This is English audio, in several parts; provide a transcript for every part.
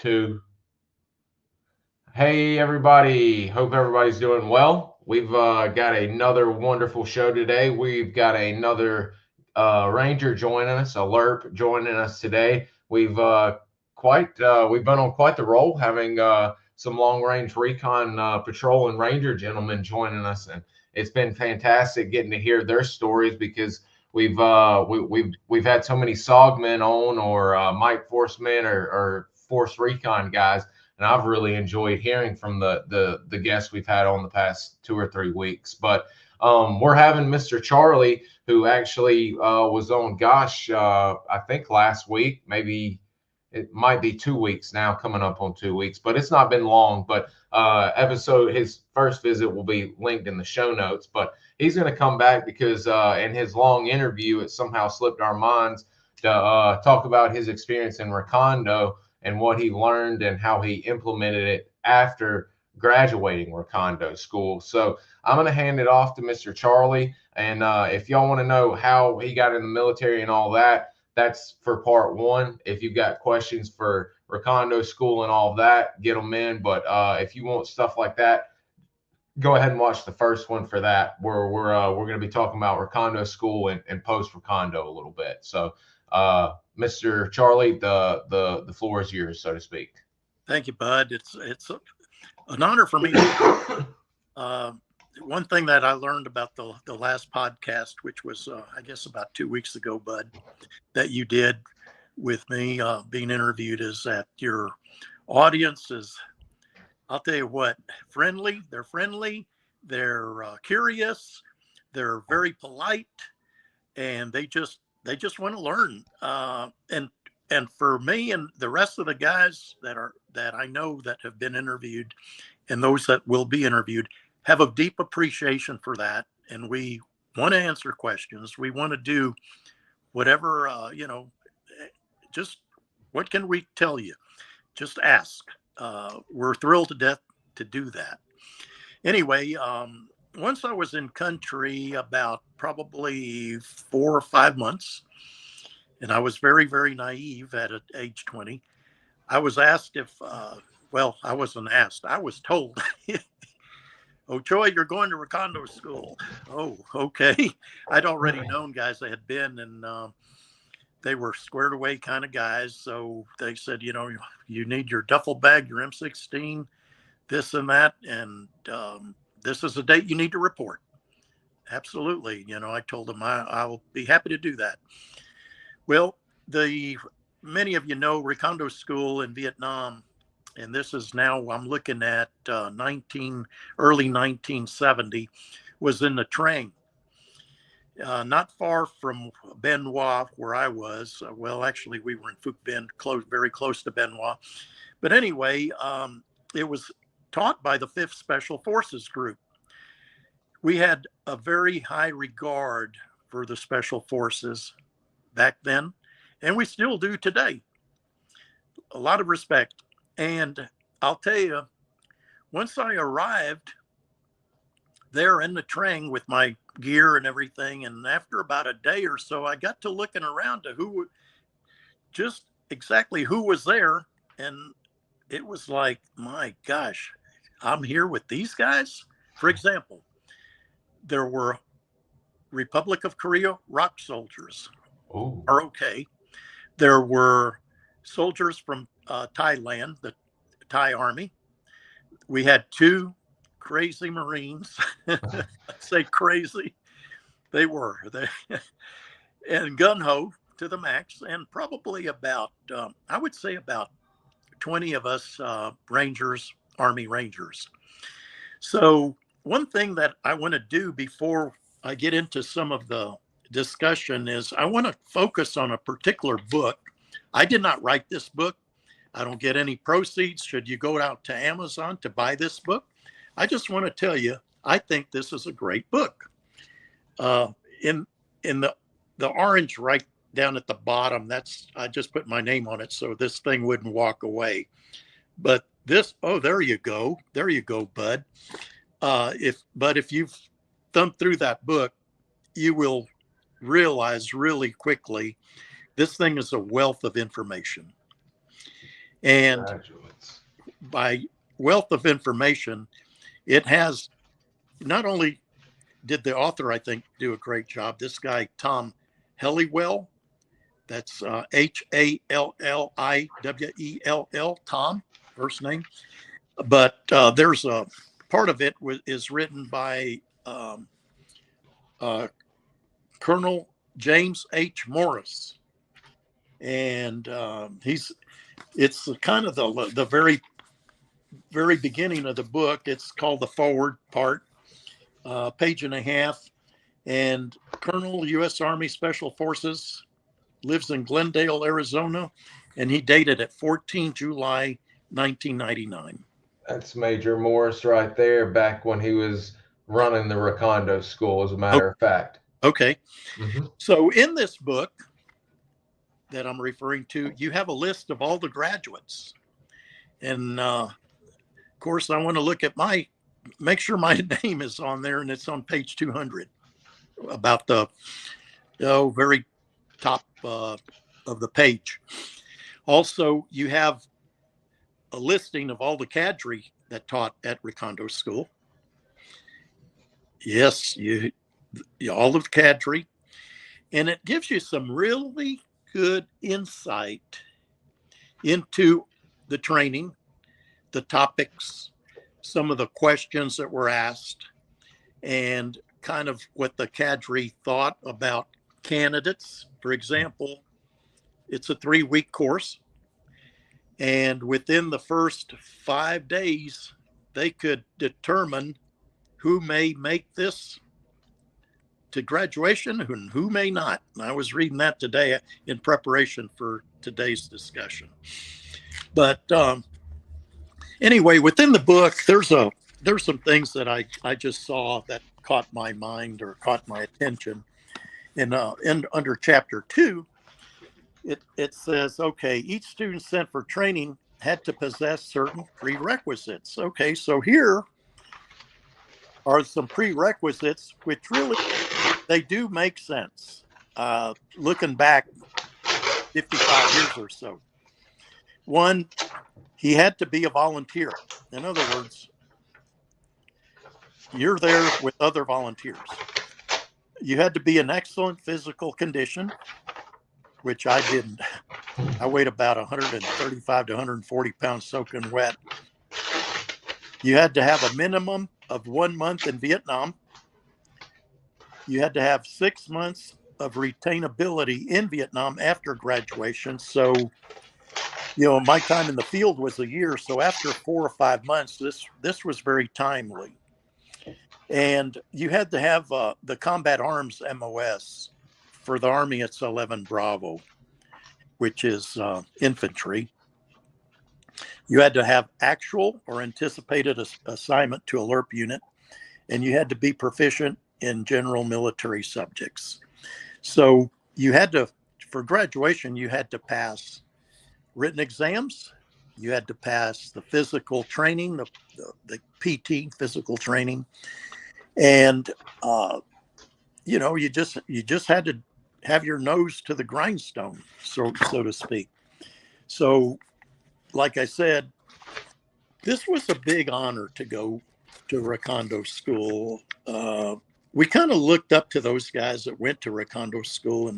two. Hey, everybody. Hope everybody's doing well. We've got another wonderful show today. We've got another Ranger joining us, a LERP joining us today. We've been on quite the roll, having some long range recon patrol and Ranger gentlemen joining us, and it's been fantastic getting to hear their stories because we've had so many SOG men on, or Mike Force men, or Force Recon guys, and I've really enjoyed hearing from the guests we've had on the past 2 or 3 weeks. But we're having Mr. Charlie, who actually was on, I think last week, maybe it might be 2 weeks now, coming up on 2 weeks, but it's not been long. But his first visit will be linked in the show notes. But he's going to come back because in his long interview, it somehow slipped our minds to talk about his experience in Recondo and what he learned and how he implemented it after graduating Recondo School. So I'm going to hand it off to Mr. Charlie. And if y'all want to know how he got in the military and all that, that's for part one. If you've got questions for Recondo School and all of that, get them in. But if you want stuff like that, go ahead and watch the first one for that, where we're going to be talking about Recondo School and post Recondo a little bit. So Mr. Charlie, the floor is yours, so to speak. Thank you, Bud. It's an honor for me. One thing that I learned about the last podcast, which was I guess about 2 weeks ago, Bud, that you did with me being interviewed, is that your audience is, I'll tell you what, friendly. They're friendly. They're curious. They're very polite, and they just want to learn. And for me and the rest of the guys that I know that have been interviewed, and those that will be interviewed, have a deep appreciation for that. And we want to answer questions. We want to do whatever, just what can we tell you? Just ask. We're thrilled to death to do that. Anyway, once I was in country about probably 4 or 5 months, and I was very, very naive at age 20. I was asked if, I wasn't asked. I was told, Ochoa, you're going to Recondo School. Oh, okay. I'd already known guys that had been, and they were squared away kind of guys. So they said, you need your duffel bag, your M16, this and that, and this is the date you need to report. Absolutely. I told them I'll be happy to do that. Well, many of you know Recondo School in Vietnam, and this is now, I'm looking at early 1970, was in the Trang, not far from Benoit, where I was. Well, actually, we were in Phuc Vinh, very close to Benoit. But anyway, it was taught by the 5th Special Forces Group. We had a very high regard for the Special Forces back then, and we still do today. A lot of respect. And I'll tell you, once I arrived there in the Trang with my gear and everything, and after about a day or so, I got to looking around to just exactly who was there. And it was like, my gosh, I'm here with these guys. For example, there were Republic of Korea ROK soldiers. Oh. ROK. There were soldiers from Thailand, the Thai army. We had 2 crazy Marines. I say crazy. They were. And gung-ho to the max. And probably about, I would say about 20 of us Rangers, Army Rangers. So one thing that I want to do before I get into some of the discussion is I want to focus on a particular book. I did not write this book. I don't get any proceeds should you go out to Amazon to buy this book. I just want to tell you, I think this is a great book. In the orange right down at the bottom, I just put my name on it so this thing wouldn't walk away. But this, there you go, Bud. If you've thumbed through that book, you will realize really quickly this thing is a wealth of information. And Graduates. by wealth of information, it has not only did the author, I think, do a great job. This guy, Tom Helliwell, that's Hallywell, Tom, first name. But there's a part of it is written by Colonel James H. Morris. And it's kind of the very beginning of the book. It's called the forward part, page and a half. And Colonel U.S. Army Special Forces, lives in Glendale, Arizona, and he dated at 14 July 1999. That's Major Morris right there, back when he was running the RECONDO School, as a matter of fact. Okay. Mm-hmm. So in this book that I'm referring to, you have a list of all the graduates. And of course, I want to make sure my name is on there, and it's on page 200, about the very top of the page. Also, you have a listing of all the cadre that taught at RECONDO School. Yes, all of the cadre. And it gives you some really good insight into the training, the topics, some of the questions that were asked, and kind of what the cadre thought about candidates. For example, it's a 3-week course, and within the first 5 days, they could determine who may make this to graduation and who may not. And I was reading that today in preparation for today's discussion. But anyway, within the book, there's some things that I just saw that caught my mind or caught my attention. And under chapter 2, it says, okay, each student sent for training had to possess certain prerequisites. Okay, so here are some prerequisites which really, they do make sense. Looking back 55 years or so. One, he had to be a volunteer. In other words, you're there with other volunteers. You had to be in excellent physical condition, which I didn't. I weighed about 135 to 140 pounds soaking wet. You had to have a minimum of 1 month in Vietnam. You had to have 6 months of retainability in Vietnam after graduation. So, my time in the field was a year. So after 4 or 5 months, this was very timely. And you had to have the Combat Arms MOS. For the Army, it's 11 Bravo, which is infantry. You had to have actual or anticipated assignment to a LRP unit, and you had to be proficient in general military subjects. So you had to, for graduation, you had to pass written exams. You had to pass the physical training, the PT physical training, and you just had to have your nose to the grindstone, so to speak. So, like I said, this was a big honor to go to RECONDO School. We kind of looked up to those guys that went to RECONDO School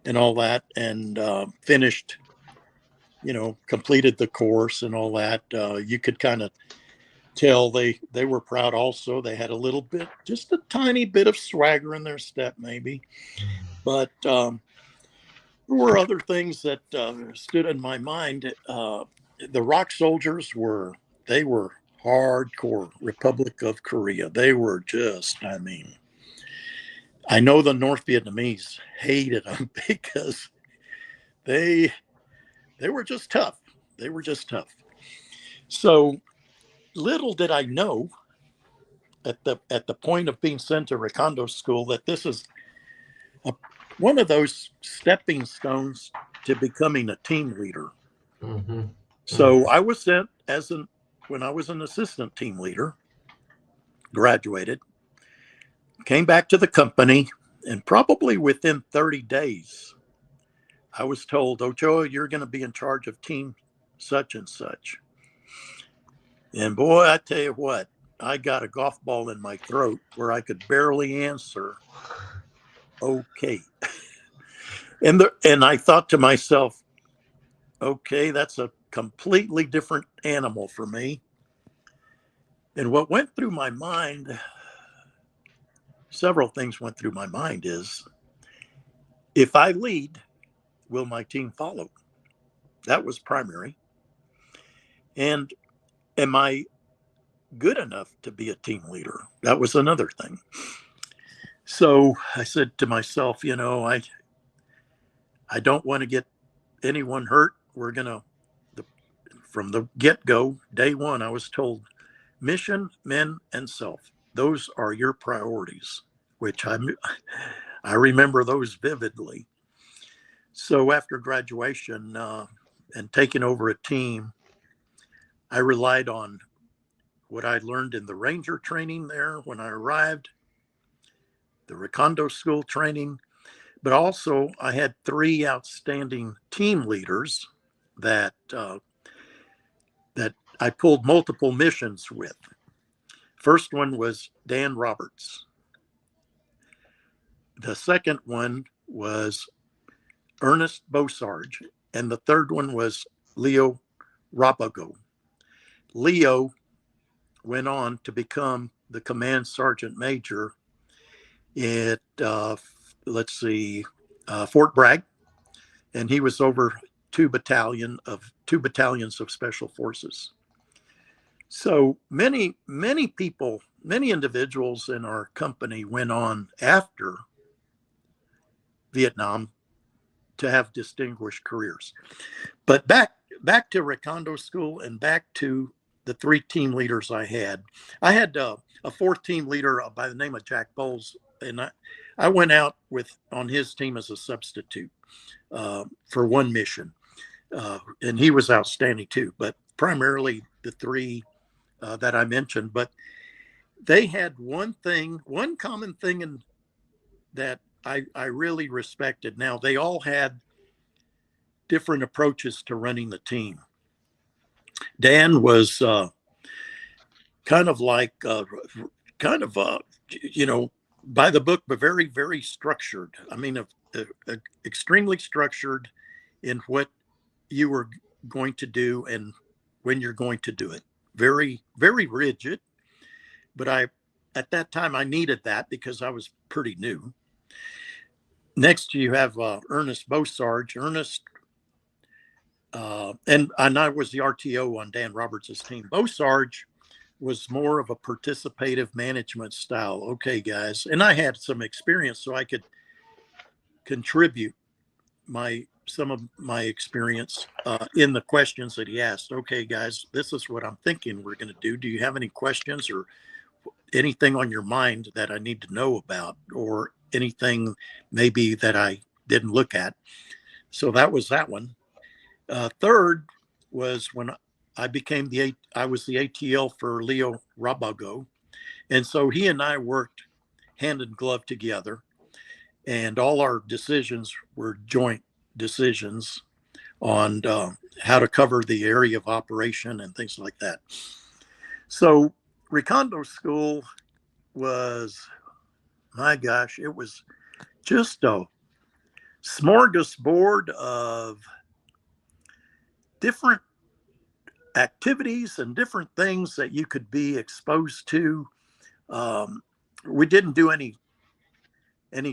and all that, and finished, completed the course and all that. You could kind of tell they were proud also. They had a little bit, just a tiny bit of swagger in their step, maybe. But there were other things that stood in my mind. The Rock Soldiers were hardcore Republic of Korea. They were just, I know the North Vietnamese hated them because they were just tough. They were just tough. So little did I know at the point of being sent to RECONDO School that this is one of those stepping stones to becoming a team leader. Mm-hmm. So I was sent when I was an assistant team leader, graduated, came back to the company, and probably within 30 days, I was told, Ochoa, you're going to be in charge of Team such and such. And boy, I tell you what, I got a golf ball in my throat where I could barely answer, okay. And I thought to myself, okay, that's a completely different animal for me. And what went through my mind, several things went through my mind, is if I lead, will my team follow? That was primary. And am I good enough to be a team leader? That was another thing. So I said to myself, I don't want to get anyone hurt. We're going to, from the get-go, day one, I was told, mission, men, and self. Those are your priorities, which I remember those vividly. So after graduation and taking over a team, I relied on what I learned in the Ranger training there when I arrived, the RECONDO School training, but also I had 3 outstanding team leaders that I pulled multiple missions with. First one was Dan Roberts. The second one was Ernest Beausarge, and the third one was Leo Rabago. Leo went on to become the command sergeant major at, Fort Bragg, and he was over 2 battalions of special forces. So many people, many individuals in our company went on after Vietnam to have distinguished careers. But back to RECONDO School and back to the 3 team leaders I had. I had a 4th team leader by the name of Jack Bowles, and I went out on his team as a substitute for one mission. And he was outstanding too, but primarily the 3 that I mentioned. But they had one common thing that I really respected. Now, they all had different approaches to running the team. Dan was kind of by the book, but very, very structured. I mean, extremely structured in what you were going to do and when you're going to do it. Very, very rigid. But at that time, I needed that because I was pretty new. Next, you have Ernest Beausarge. Ernest, and I was the RTO on Dan Roberts' team. Beausarge was more of a participative management style. Okay, guys. And I had some experience, so I could contribute some of my experience in the questions that he asked. Okay, guys, this is what I'm thinking we're going to do. Do you have any questions or anything on your mind that I need to know about, or anything maybe that I didn't look at? So that was that one. Third was when I was the ATL for Leo Rabago. And so he and I worked hand in glove together, and all our decisions were joint decisions on how to cover the area of operation and things like that. So RECONDO School was, my gosh, it was just a smorgasbord of different activities and different things that you could be exposed to. We didn't do any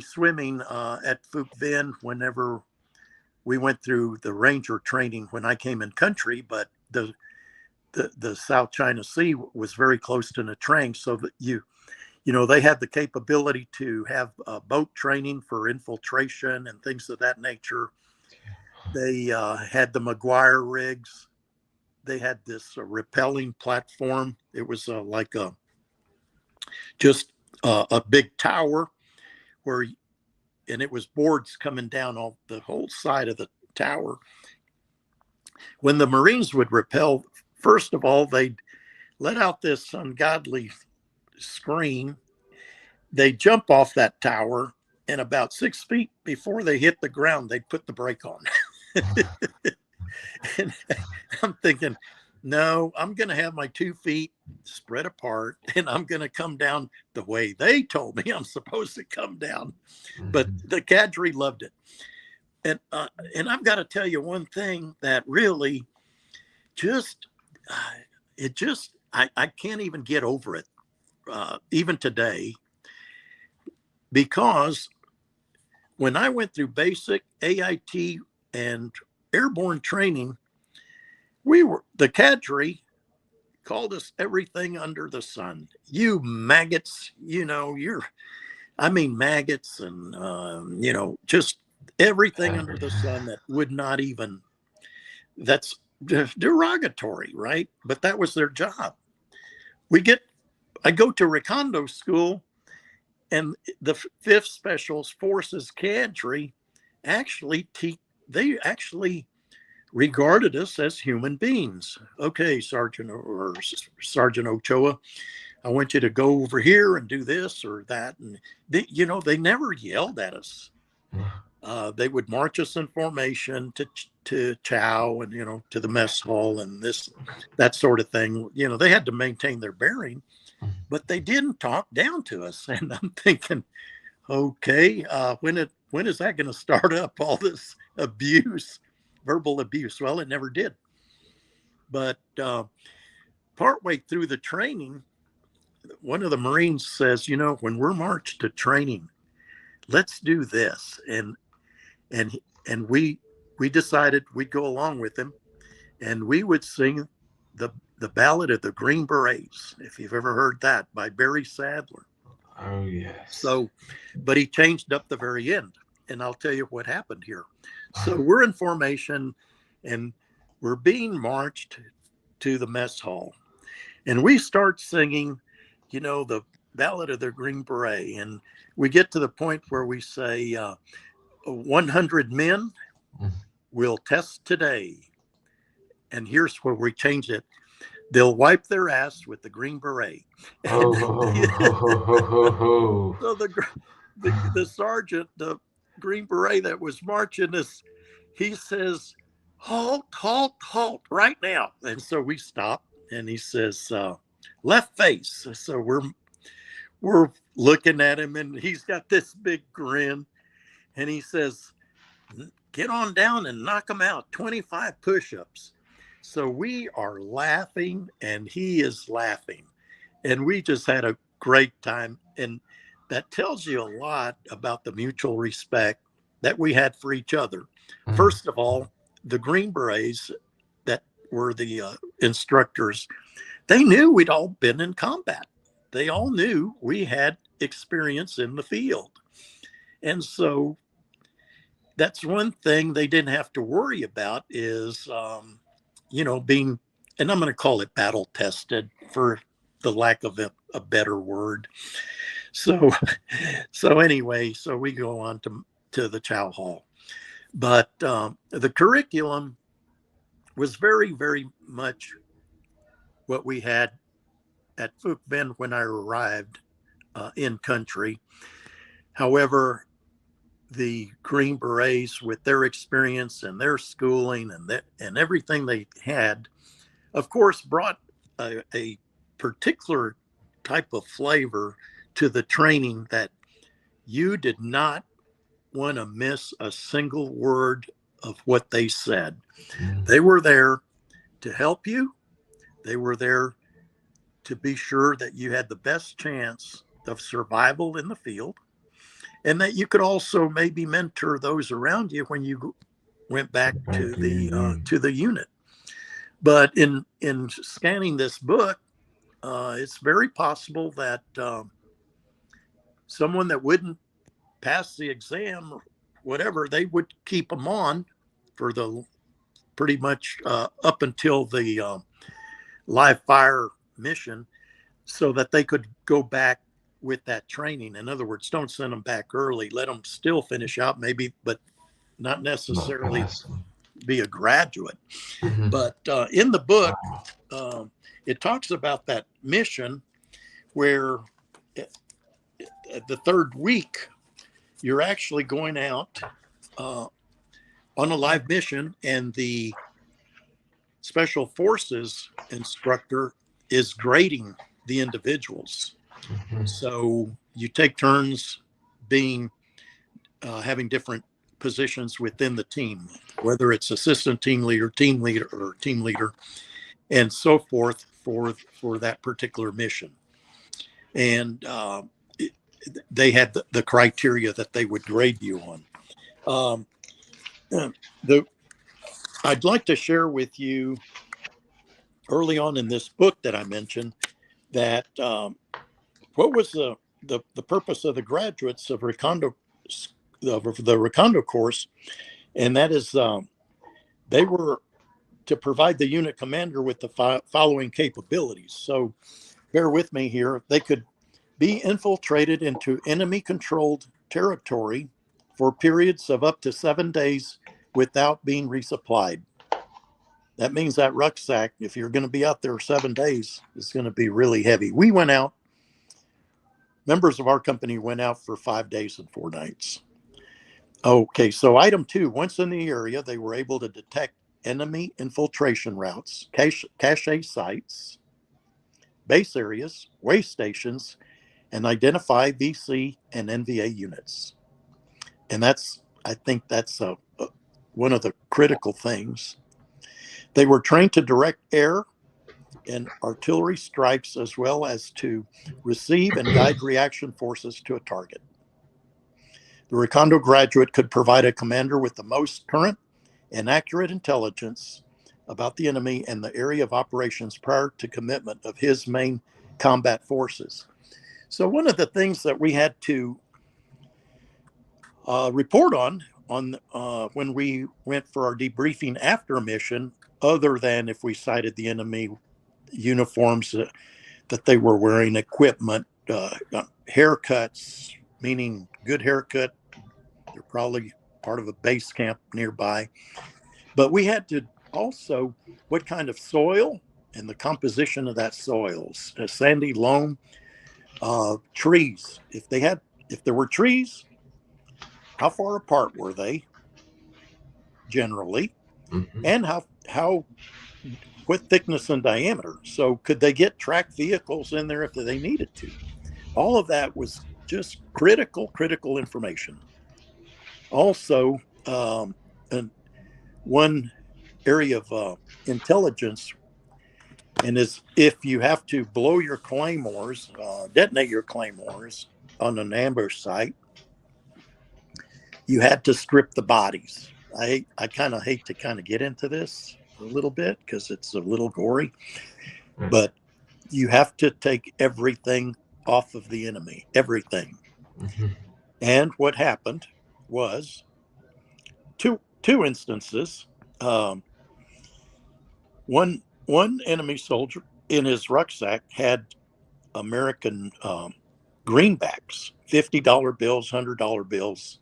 swimming at Phuc Vinh whenever we went through the Ranger training when I came in country, but the South China Sea was very close to Nha Trang, so that they had the capability to have boat training for infiltration and things of that nature. They had the McGuire rigs. They had this rappelling platform. It was like a big tower and it was boards coming down the whole side of the tower. When the Marines would rappel, first of all, they'd let out this ungodly scream. They'd jump off that tower, and about 6 feet before they hit the ground, they'd put the brake on. And I'm thinking, no, I'm going to have my 2 feet spread apart, and I'm going to come down the way they told me I'm supposed to come down. But the cadre loved it. And I've got to tell you one thing that really just, I can't even get over it, even today, because when I went through basic AIT and airborne training, the cadre called us everything under the sun. You maggots, maggots and, just everything under the sun that would not even, that's derogatory, right? But that was their job. I go to RECONDO School, and the 5th Special Forces cadre they actually regarded us as human beings. Okay, Sergeant Ochoa, I want you to go over here and do this or that. And they never yelled at us. They would march us in formation to chow and, to the mess hall and that sort of thing. They had to maintain their bearing, but they didn't talk down to us. And I'm thinking, okay, when is that going to start up, all this abuse, verbal abuse? Well, it never did. But partway through the training, one of the Marines says, when we're marched to training, let's do this. And we decided we'd go along with him, and we would sing the Ballad of the Green Berets, if you've ever heard that, by Barry Sadler. Oh, yes. So, but he changed up the very end, and I'll tell you what happened here. So we're in formation, and we're being marched to the mess hall, and we start singing, the Ballad of the Green Beret, and we get to the point where we say, 100 men will test today. And here's where we changed it. They'll wipe their ass with the Green Beret. So the sergeant, the Green Beret that was marching us, he says, halt, halt, halt right now. And so we stop, and he says, left face. So we're looking at him, and he's got this big grin, and he says, get on down and knock them out, 25 push-ups. So we are laughing, and he is laughing, and we just had a great time. And that tells you a lot about the mutual respect that we had for each other. First of all, the Green Berets that were the instructors, they knew we'd all been in combat. They all knew we had experience in the field. And so that's one thing they didn't have to worry about is, being, and I'm going to call it battle tested for the lack of a better word. So anyway, so we go on to the chow hall. But the curriculum was very, very much what we had at Fuq Bend when I arrived in country. However, the Green Berets, with their experience and their schooling and everything they had, of course, brought a particular type of flavor to the training that you did not want to miss a single word of what they said. They were there to help you. They were there to be sure that you had the best chance of survival in the field, and that you could also maybe mentor those around you when you went back to the unit. But in scanning this book, it's very possible that someone that wouldn't pass the exam, or whatever, they would keep them on for the pretty much up until the live fire mission, so that they could go back with that training. In other words, don't send them back early. Let them still finish out, maybe, but not necessarily be a graduate. But in the book, it talks about that mission where the third week, you're actually going out on a live mission, and the special forces instructor is grading the individuals. So you take turns being having different positions within the team, whether it's assistant team leader, and so forth for that particular mission. And they had the criteria that they would grade you on. I'd like to share with you early on in this book that I mentioned that what was the purpose of the graduates of Recondo, the Recondo course, and that is they were to provide the unit commander with the following capabilities. So bear with me here. They could be infiltrated into enemy-controlled territory for periods of up to 7 days without being resupplied. That means that rucksack, if you're going to be out there 7 days, is going to be really heavy. We went out, members of our company went out for 5 days and 4 nights. Okay, so item 2, once in the area, they were able to detect enemy infiltration routes, cache sites, base areas, way stations, and identify VC and NVA units. And I think that's one of the critical things. They were trained to direct air and artillery strikes, as well as to receive and guide reaction forces to a target. The Recondo graduate could provide a commander with the most current and accurate intelligence about the enemy and the area of operations prior to commitment of his main combat forces. So one of the things that we had to report on when we went for our debriefing after a mission, other than if we cited the enemy uniforms that they were wearing, equipment, haircuts, meaning good haircut, they're probably part of a base camp nearby. But we had to also, what kind of soil and the composition of that soil, sandy loam, trees. If there were trees, how far apart were they generally, and what thickness and diameter? So could they get tracked vehicles in there if they needed to? All of that was just critical information. Also, and one area of intelligence, and is if you have to blow your claymores, detonate your claymores on an ambush site, you had to strip the bodies. I kind of hate to kind of get into this a little bit because it's a little gory, but you have to take everything off of the enemy, everything. And what happened was two instances. One enemy soldier in his rucksack had American greenbacks, $50 bills, $100 bills,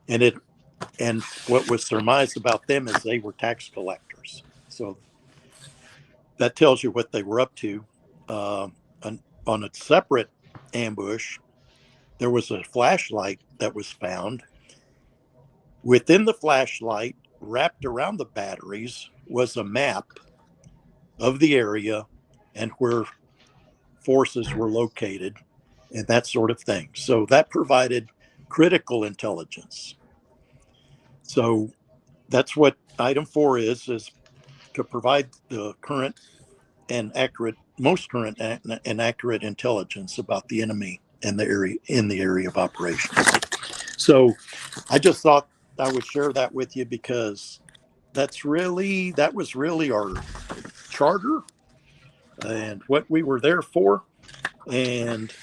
and what was surmised about them is they were tax collectors. So that tells you what they were up to. On a separate ambush, there was a flashlight that was found. Within the flashlight, wrapped around the batteries, was a map of the area and where forces were located and that sort of thing. So that provided critical intelligence. So that's what item 4 is to provide the current and accurate, most current and accurate intelligence about the enemy and the area of operations. So I just thought I would share that with you because that was really our charter and what we were there for. And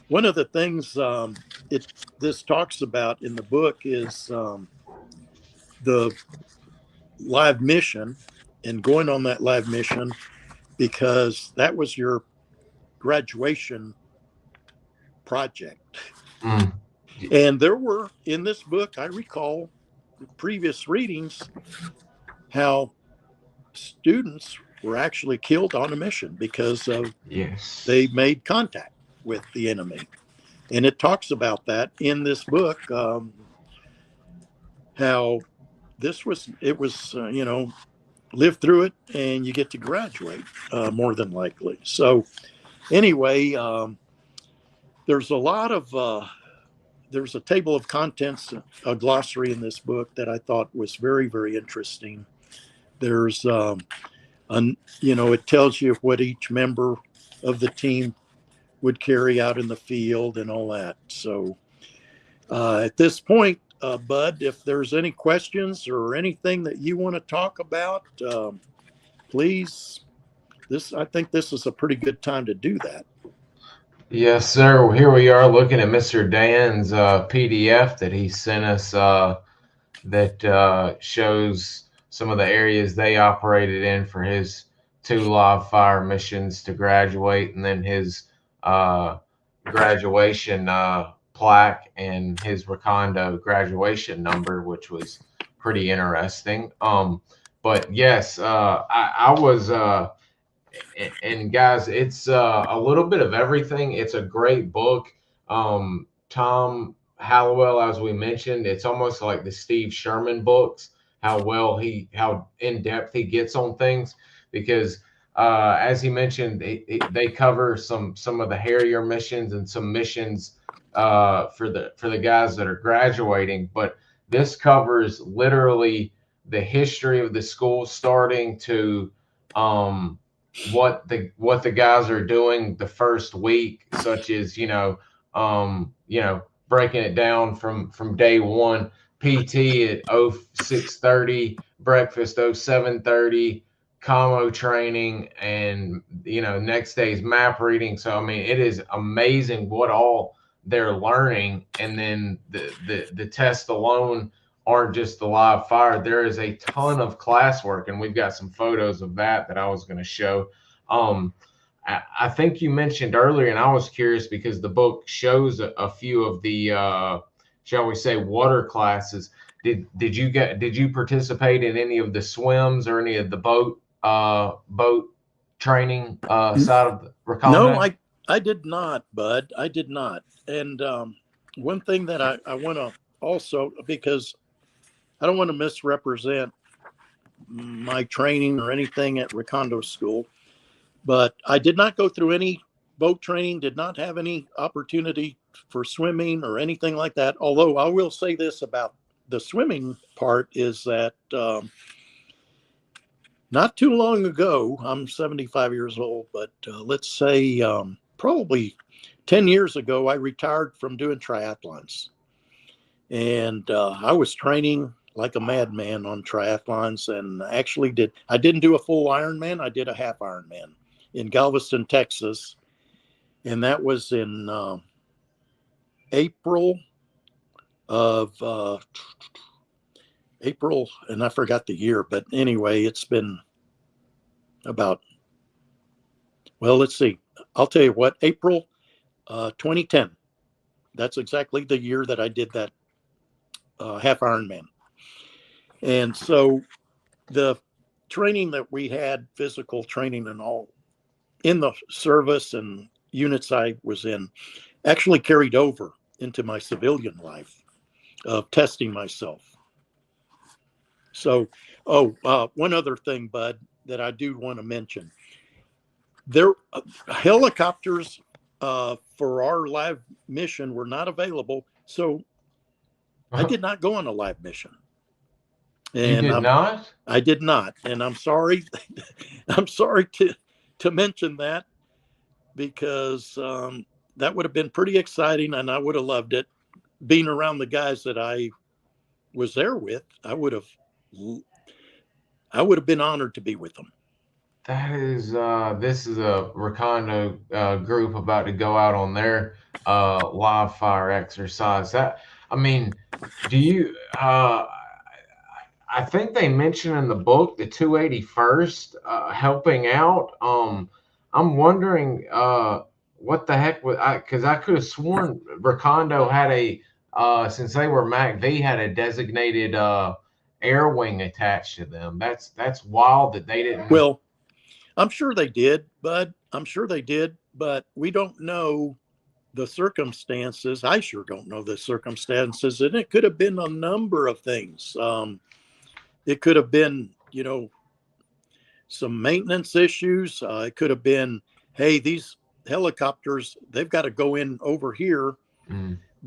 one of the things this talks about in the book is the live mission and going on that live mission, because that was your graduation project. And there were, in this book, I recall previous readings, how students were actually killed on a mission because of they made contact with the enemy. And it talks about that in this book, how it was live through it, and you get to graduate more than likely. So anyway, there's a lot of there's a table of contents, a glossary in this book that I thought was very, very interesting. There's it tells you what each member of the team would carry out in the field and all that. So at this point, Bud, if there's any questions or anything that you want to talk about, please. I think this is a pretty good time to do that. Yes, sir. Here we are looking at Mr. Dan's PDF that he sent us that shows some of the areas they operated in for his 2 live fire missions to graduate, and then his graduation plaque and his RECONDO graduation number, which was pretty interesting. But yes, I was, and guys, it's a little bit of everything. It's a great book. Tom Hallowell, as we mentioned, it's almost like the Steve Sherman books, how in depth he gets on things, because as he mentioned, they cover some of the hairier missions and some missions for the guys that are graduating. But this covers literally the history of the school, starting to what the guys are doing the first week, such as breaking it down from day one. PT at 06:30, breakfast 07:30, commo training, and next day's map reading. So I mean, it is amazing what all they're learning. And then the test alone aren't just the live fire. There is a ton of classwork, and we've got some photos of that I was going to show. I think you mentioned earlier, and I was curious because the book shows a few of the shall we say water classes. Did you participate in any of the swims or any of the boat training side of the RECONDO? No, I did not, Bud. I did not. And one thing that I want to also, because I don't want to misrepresent my training or anything at RECONDO School, but I did not go through any boat training, did not have any opportunity for swimming or anything like that. Although I will say this about the swimming part is that not too long ago, I'm 75 years old, but let's say probably 10 years ago, I retired from doing triathlons. And I was training like a madman on triathlons, and actually I didn't do a full Ironman. I did a half Ironman in Galveston, Texas. And that was in April, and I forgot the year, but anyway, it's been about, well, let's see. I'll tell you what, April 2010. That's exactly the year that I did that half Ironman. And so the training that we had, physical training and all, in the service and units I was in, actually carried over into my civilian life of testing myself. So, one other thing, Bud, that I do want to mention. There, helicopters for our live mission were not available, so I did not go on a live mission. And you did not? I did not, and I'm sorry. I'm sorry to mention that, because that would have been pretty exciting, and I would have loved it. Being around the guys that I was there with, I would have been honored to be with them. That is, this is a RECONDO group about to go out on their live fire exercise. I mean, do you? I think they mentioned in the book the 281st helping out. I'm wondering what the heck was, because I could have sworn RECONDO had since they were MACV, had a designated air wing attached to them. That's wild that they didn't. Well, I'm sure they did, Bud. I'm sure they did, but we don't know the circumstances. I sure don't know the circumstances, and it could have been a number of things. It could have been, some maintenance issues. It could have been, hey, these helicopters, they've got to go in over here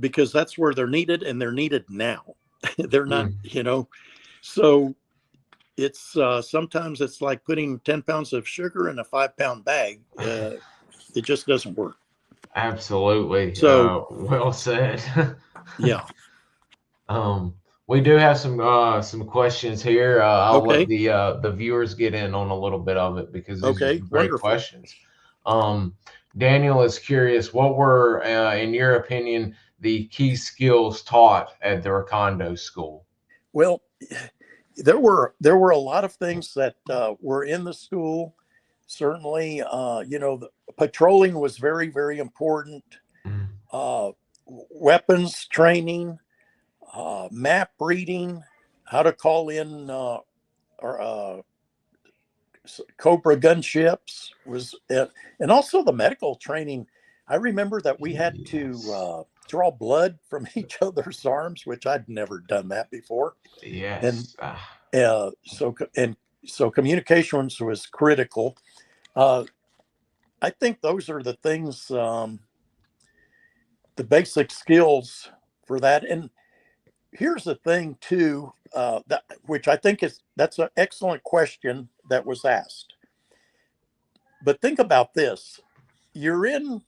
because that's where they're needed, and they're needed now. They're not, so it's sometimes it's like putting 10 pounds of sugar in a 5-pound bag. It just doesn't work. Absolutely. So well said. yeah. We do have some questions here. I'll Okay. let the viewers get in on a little bit of it because these are some great Wonderful questions. Daniel is curious, what were, in your opinion, the key skills taught at the RECONDO School? Well, there were a lot of things that were in the school. Certainly, the patrolling was very, very important. Weapons training, map reading, how to call in Cobra gunships was, and also the medical training. I remember that we had to draw blood from each other's arms, which I'd never done that before. Yes. And so communications was critical. I think those are the things, the basic skills for that. And here's the thing too, which I think that's an excellent question that was asked. But think about this: you're in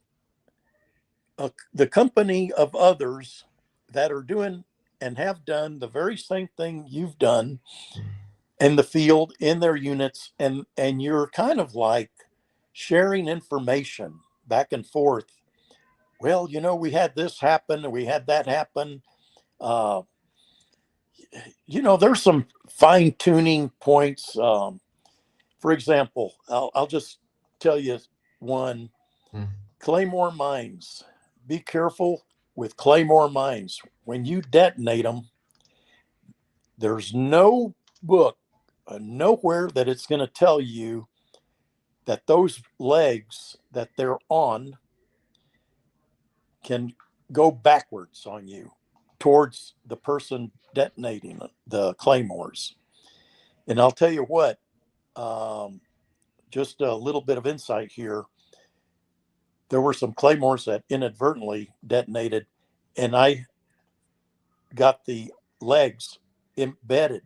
the company of others that are doing and have done the very same thing you've done in the field, in their units, and you're kind of like sharing information back and forth. Well, we had this happen and we had that happen. There's some fine tuning points. For example, I'll just tell you one. Claymore mines. Be careful with claymore mines. When you detonate them, there's no book, nowhere that it's going to tell you that those legs that they're on can go backwards on you towards the person detonating the claymores. And I'll tell you what, just a little bit of insight here. There were some claymores that inadvertently detonated, and I got the legs embedded.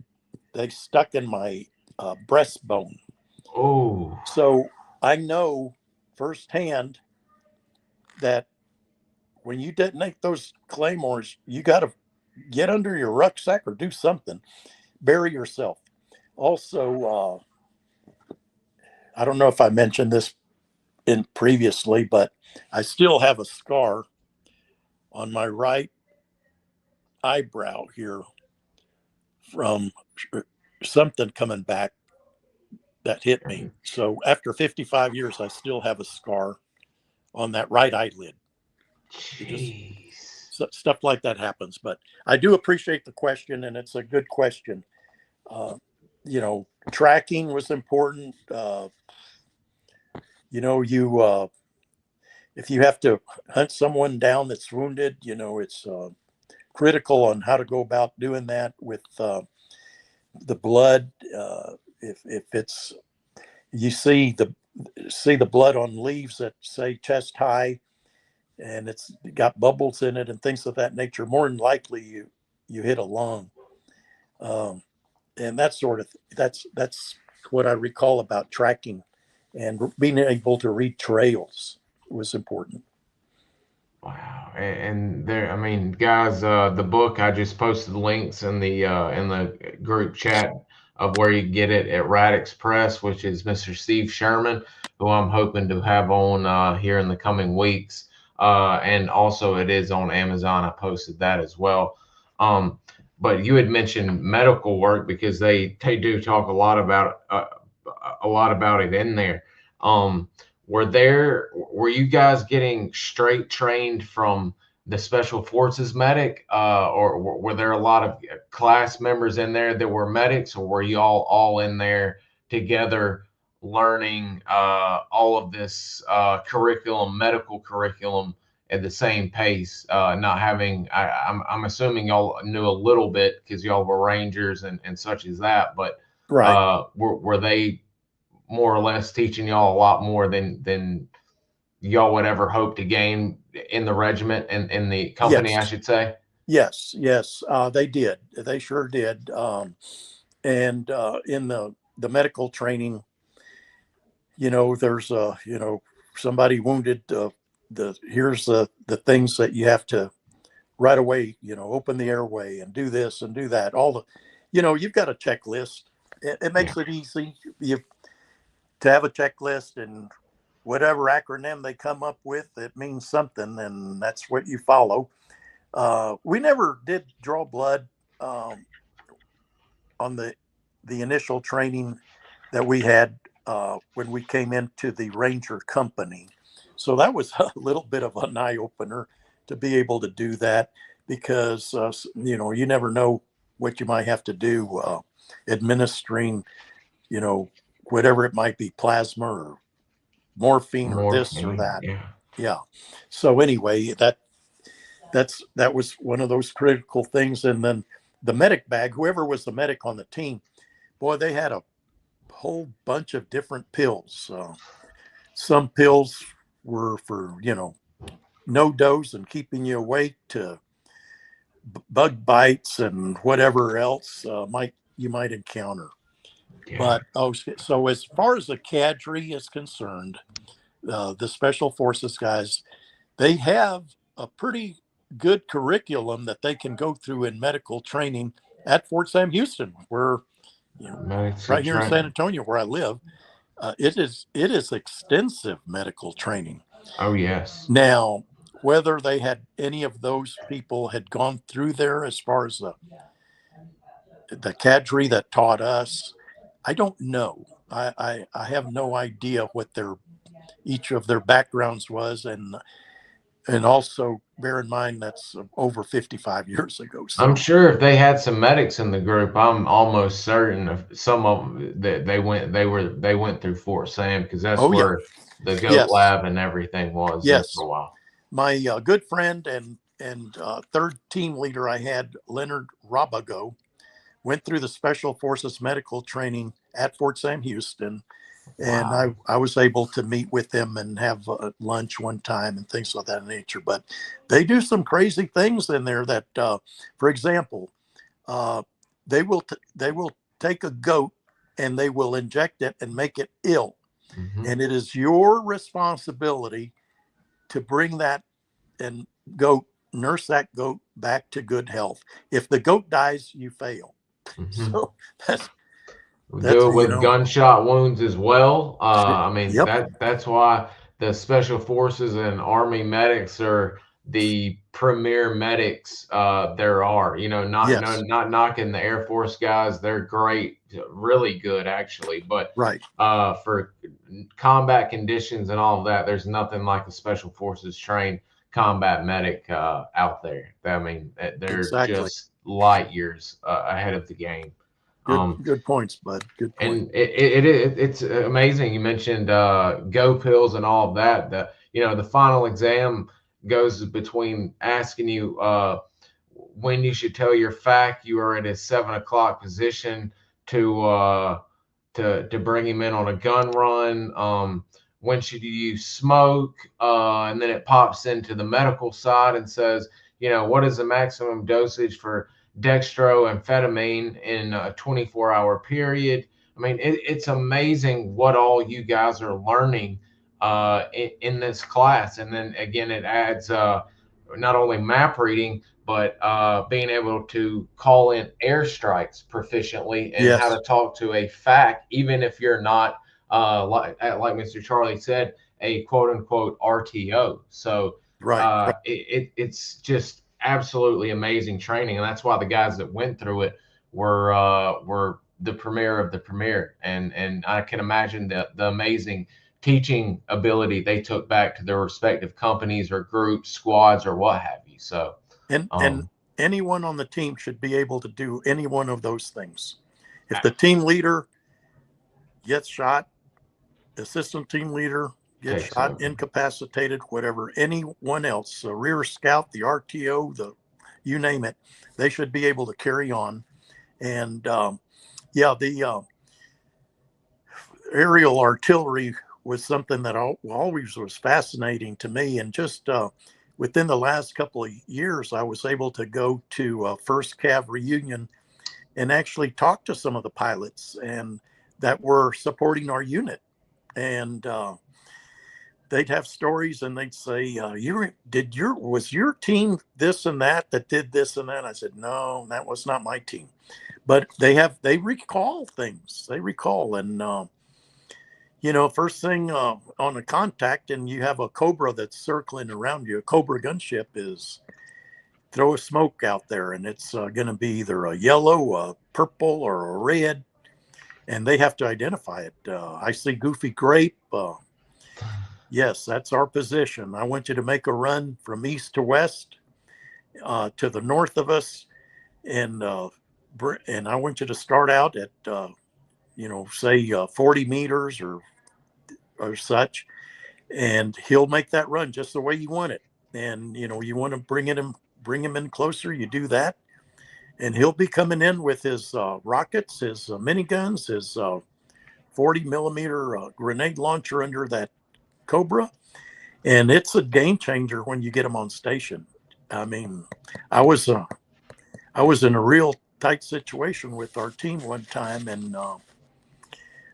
They stuck in my breastbone. Oh. So I know firsthand that when you detonate those claymores, you got to get under your rucksack or do something. Bury yourself. Also, I don't know if I mentioned this previously, but I still have a scar on my right eyebrow here from something coming back that hit me. So after 55 years, I still have a scar on that right eyelid. Stuff like that happens. But I do appreciate the question, and it's a good question. Tracking was important. If you have to hunt someone down that's wounded, it's critical on how to go about doing that with the blood. If it's, you see the blood on leaves that say chest high, and it's got bubbles in it and things of that nature, more than likely you hit a lung, and that sort of that's what I recall about tracking, and being able to read trails was important. Wow. And there, I mean, guys, the book, I just posted links in the group chat of where you get it at Radix Press, which is Mr. Steve Sherman, who I'm hoping to have on here in the coming weeks. And also it is on Amazon. I posted that as well. But you had mentioned medical work, because they do talk a lot about it in there. Were you guys getting straight trained from the Special Forces medic, or were there a lot of class members in there that were medics, or were you all in there together learning all of this medical curriculum at the same pace, not having, I'm assuming y'all knew a little bit because y'all were Rangers and such as that, but right. Were they more or less teaching y'all a lot more than y'all would ever hope to gain in the regiment and in the company, Yes. I should say. Yes. They did. They sure did. And in the medical training, there's somebody wounded. Here's the things that you have to right away. Open the airway and do this and do that. All the, you've got a checklist. It makes it easy. To have a checklist, and whatever acronym they come up with, it means something, and that's what you follow. We never did draw blood on the initial training that we had when we came into the Ranger company. So that was a little bit of an eye opener to be able to do that, because you never know what you might have to do administering, whatever it might be, plasma or morphine or this or that. Yeah. So anyway, that was one of those critical things. And then the medic bag, whoever was the medic on the team, boy, they had a whole bunch of different pills. Some pills were for, no dose and keeping you awake, to bug bites and whatever else you might encounter. Yeah. But so as far as the cadre is concerned, the Special Forces guys, they have a pretty good curriculum that they can go through in medical training at Fort Sam Houston, where right here in San Antonio, where I live. It is extensive medical training. Oh yes. Now, whether they had any of those people had gone through there, as far as the cadre that taught us, I don't know. I have no idea what each of their backgrounds was, and also bear in mind that's over 55 years ago. So I'm sure if they had some medics in the group, I'm almost certain of some of them that they went through Fort Sam, because that's where the GOAT lab and everything was there for a while. My good friend and third team leader I had, Leonard Robago, went through the Special Forces medical training at Fort Sam Houston. And wow. I was able to meet with them and have lunch one time and things of that nature. But they do some crazy things in there that, for example, they will take a goat and they will inject it and make it ill. Mm-hmm. And it is your responsibility to bring that and nurse that goat back to good health. If the goat dies, you fail. Mm-hmm. So that's do it with gunshot wounds as well. I mean, that's why the Special Forces and Army medics are the premier medics there are. Not knocking the Air Force guys. They're great, really good actually. But for combat conditions and all of that, there's nothing like a Special Forces trained combat medic out there. I mean, they're just light years ahead of the game. Good points, bud. Good point. And it's amazing. You mentioned go pills and all of that. The final exam goes between asking you when you should tell your FAC you are at a 7 o'clock position to bring him in on a gun run. When should you smoke? And then it pops into the medical side and says, what is the maximum dosage for dextroamphetamine in a 24-hour period? I mean, it's amazing what all you guys are learning in this class. And then again, it adds not only map reading, but being able to call in airstrikes proficiently and how to talk to a FAC, even if you're not, like Mr. Charlie said, a quote unquote RTO. So it's just absolutely amazing training, and that's why the guys that went through it were the premier of the premier, and I can imagine the amazing teaching ability they took back to their respective companies or groups, squads, or what have you. So and anyone on the team should be able to do any one of those things. If the team leader gets shot, the assistant team leader gets shot, incapacitated, whatever, anyone else, the rear scout, the RTO, you name it, they should be able to carry on. And aerial artillery was something that always was fascinating to me. And just within the last couple of years, I was able to go to First Cav reunion and actually talk to some of the pilots and that were supporting our unit. And they'd have stories and they'd say, was your team this and that did this and that? I said, no, that was not my team. But they recall things. They recall. And, first thing on a contact and you have a Cobra that's circling around you, a Cobra gunship is throw a smoke out there and it's going to be either a yellow, a purple, or a red. And they have to identify it. I see Goofy Grape. Yes, that's our position. I want you to make a run from east to west to the north of us. And I want you to start out at, say 40 meters or such. And he'll make that run just the way you want it. And, you want to bring him in closer, you do that. And he'll be coming in with his rockets, his miniguns, his 40 millimeter grenade launcher under that Cobra. And it's a game changer when you get them on station. I mean, I was in a real tight situation with our team one time. And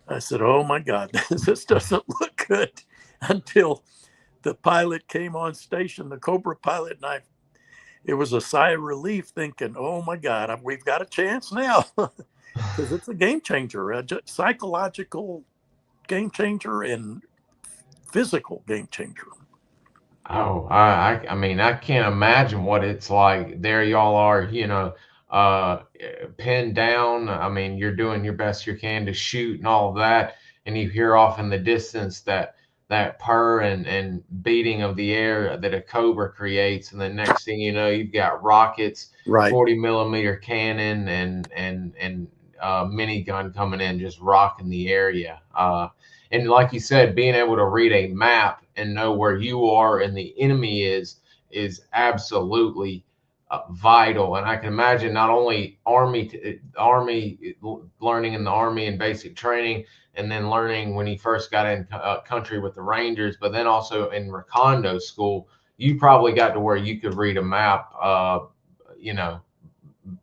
I said, oh my God, this doesn't look good, until the pilot came on station, the Cobra pilot, and it was a sigh of relief thinking, oh my God, we've got a chance now, because it's a game changer, a psychological game changer and physical game changer. Oh, I mean, I can't imagine what it's like. There y'all are, pinned down. I mean, you're doing your best you can to shoot and all of that, and you hear off in the distance that purr and beating of the air that a Cobra creates, and the next thing you know, you've got rockets, Right. 40 millimeter cannon, and minigun coming in, just rocking the area. And like you said, being able to read a map and know where you are and the enemy is absolutely vital. And I can imagine not only Army learning in the Army and basic training, and then learning when he first got in country with the Rangers, but then also in Recondo School, you probably got to where you could read a map,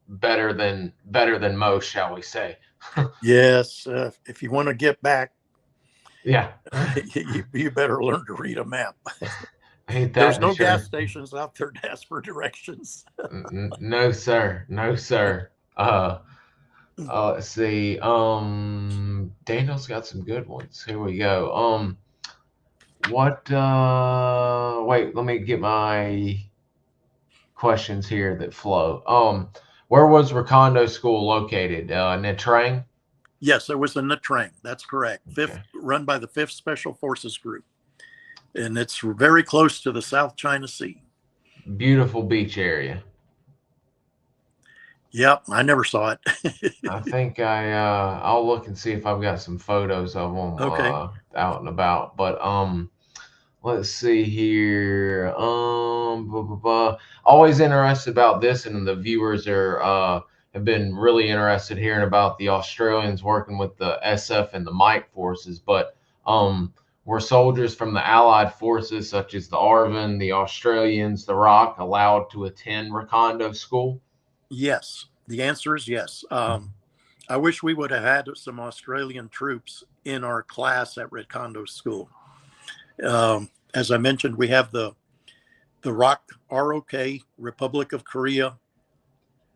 better than most, shall we say? Yes, if you want to get back, yeah, you better learn to read a map. Ain't that There's no the truth? gas stations out there to ask for directions. No, sir. No, sir. Let's see. Daniel's got some good ones. Here we go. Wait, let me get my questions here that flow. Where was Recondo School located? Nha Trang? Yes, it was in Nha Trang. That's correct. Okay. Run by the 5th Special Forces Group. And it's very close to the South China Sea. Beautiful beach area. Yep, I never saw it. I think I'll look and see if I've got some photos of them Okay. out and about. But let's see here. Always interested about this, and the viewers are have been really interested hearing about the Australians working with the SF and the Mike forces. But were soldiers from the Allied forces, such as the ARVN, the Australians, the ROC, allowed to attend Recondo School? Yes, the answer is yes. I wish we would have had some Australian troops in our class at Recondo School. As I mentioned, we have the ROC, Republic of Korea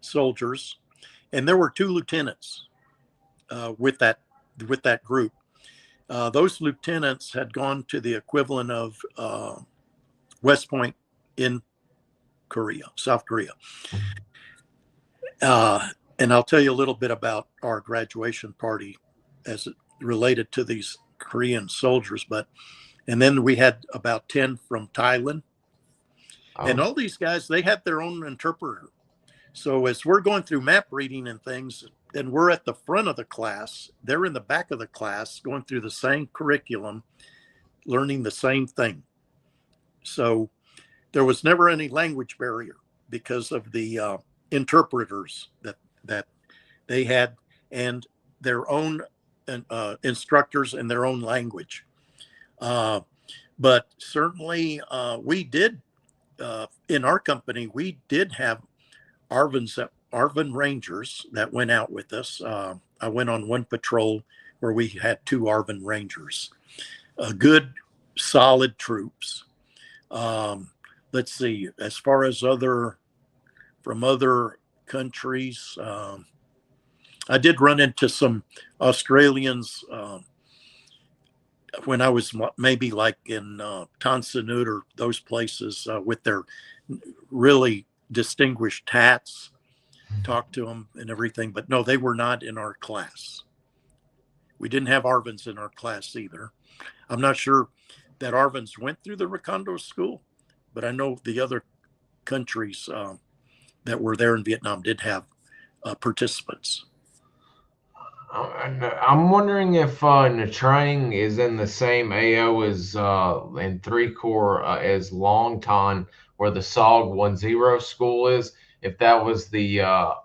soldiers, and there were 2 lieutenants with that group. Those lieutenants had gone to the equivalent of West Point in South Korea. And I'll tell you a little bit about our graduation party as it related to these Korean soldiers. And then we had about 10 from Thailand. Oh. And all these guys, they had their own interpreter. So as we're going through map reading and things, and we're at the front of the class, they're in the back of the class going through the same curriculum, learning the same thing. So there was never any language barrier because of the interpreters that they had, and their own instructors in their own language. But certainly we did, in our company, we did have ARVN Rangers that went out with us. I went on one patrol where we had 2 ARVN Rangers, good, solid troops. Let's see, as far as from other countries, I did run into some Australians when I was maybe like in Tansanut or those places with their really distinguished hats, talked to them and everything. But no, they were not in our class. We didn't have ARVNs in our class either. I'm not sure that ARVNs went through the RECONDO School, but I know the other countries that were there in Vietnam did have participants. I'm wondering if Nha Trang is in the same AO as in 3 Corps as Long Ton, where the SOG 10 school is. If that was the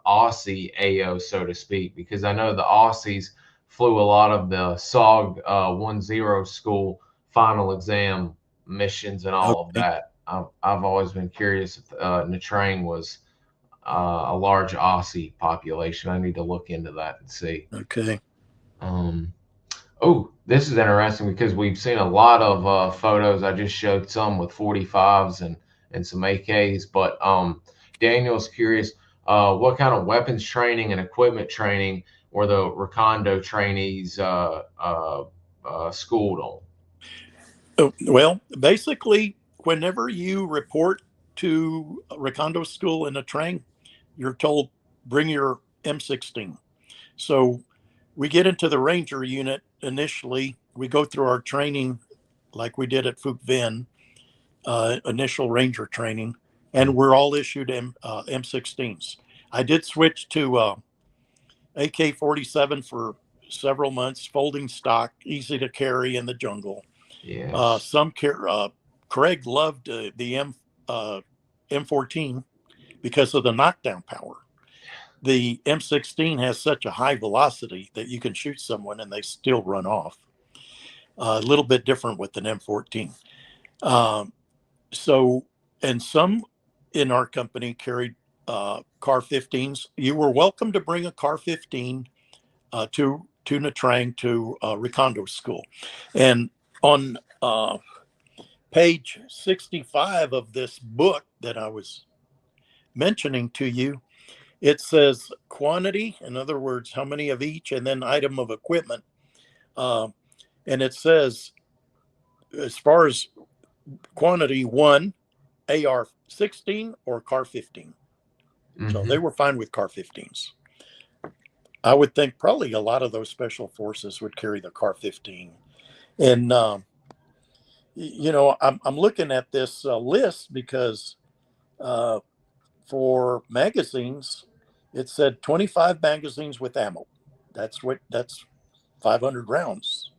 Aussie AO, so to speak, because I know the Aussies flew a lot of the SOG 10 school final exam missions and all of that. I've always been curious if Nha Trang was a large Aussie population. I need to look into that and see. Okay. Oh, this is interesting because we've seen a lot of photos. I just showed some with 45s and some AKs, but Daniel's curious, what kind of weapons training and equipment training were the RECONDO trainees schooled on? Well, basically, whenever you report to RECONDO School in Nha Trang, you're told bring your M16. So we get into the Ranger unit initially. We go through our training like we did at Phuc Vinh, initial Ranger training, and we're all issued M16s. I did switch to AK-47 for several months, folding stock, easy to carry in the jungle. Yes. Craig loved the M14 because of the knockdown power. The M16 has such a high velocity that you can shoot someone and they still run off. A little bit different with an M14. And some in our company carried CAR 15s. You were welcome to bring a CAR 15 to Nha Trang to RECONDO School. And on page 65 of this book that I was mentioning to you, it says quantity, in other words, how many of each, and then item of equipment. And it says, as far as quantity, 1 AR-16 or CAR 15. Mm-hmm. So they were fine with CAR 15s. I would think probably a lot of those special forces would carry the CAR 15. And, you know, I'm looking at this list because for magazines, it said 25 magazines with ammo. That's 500 rounds.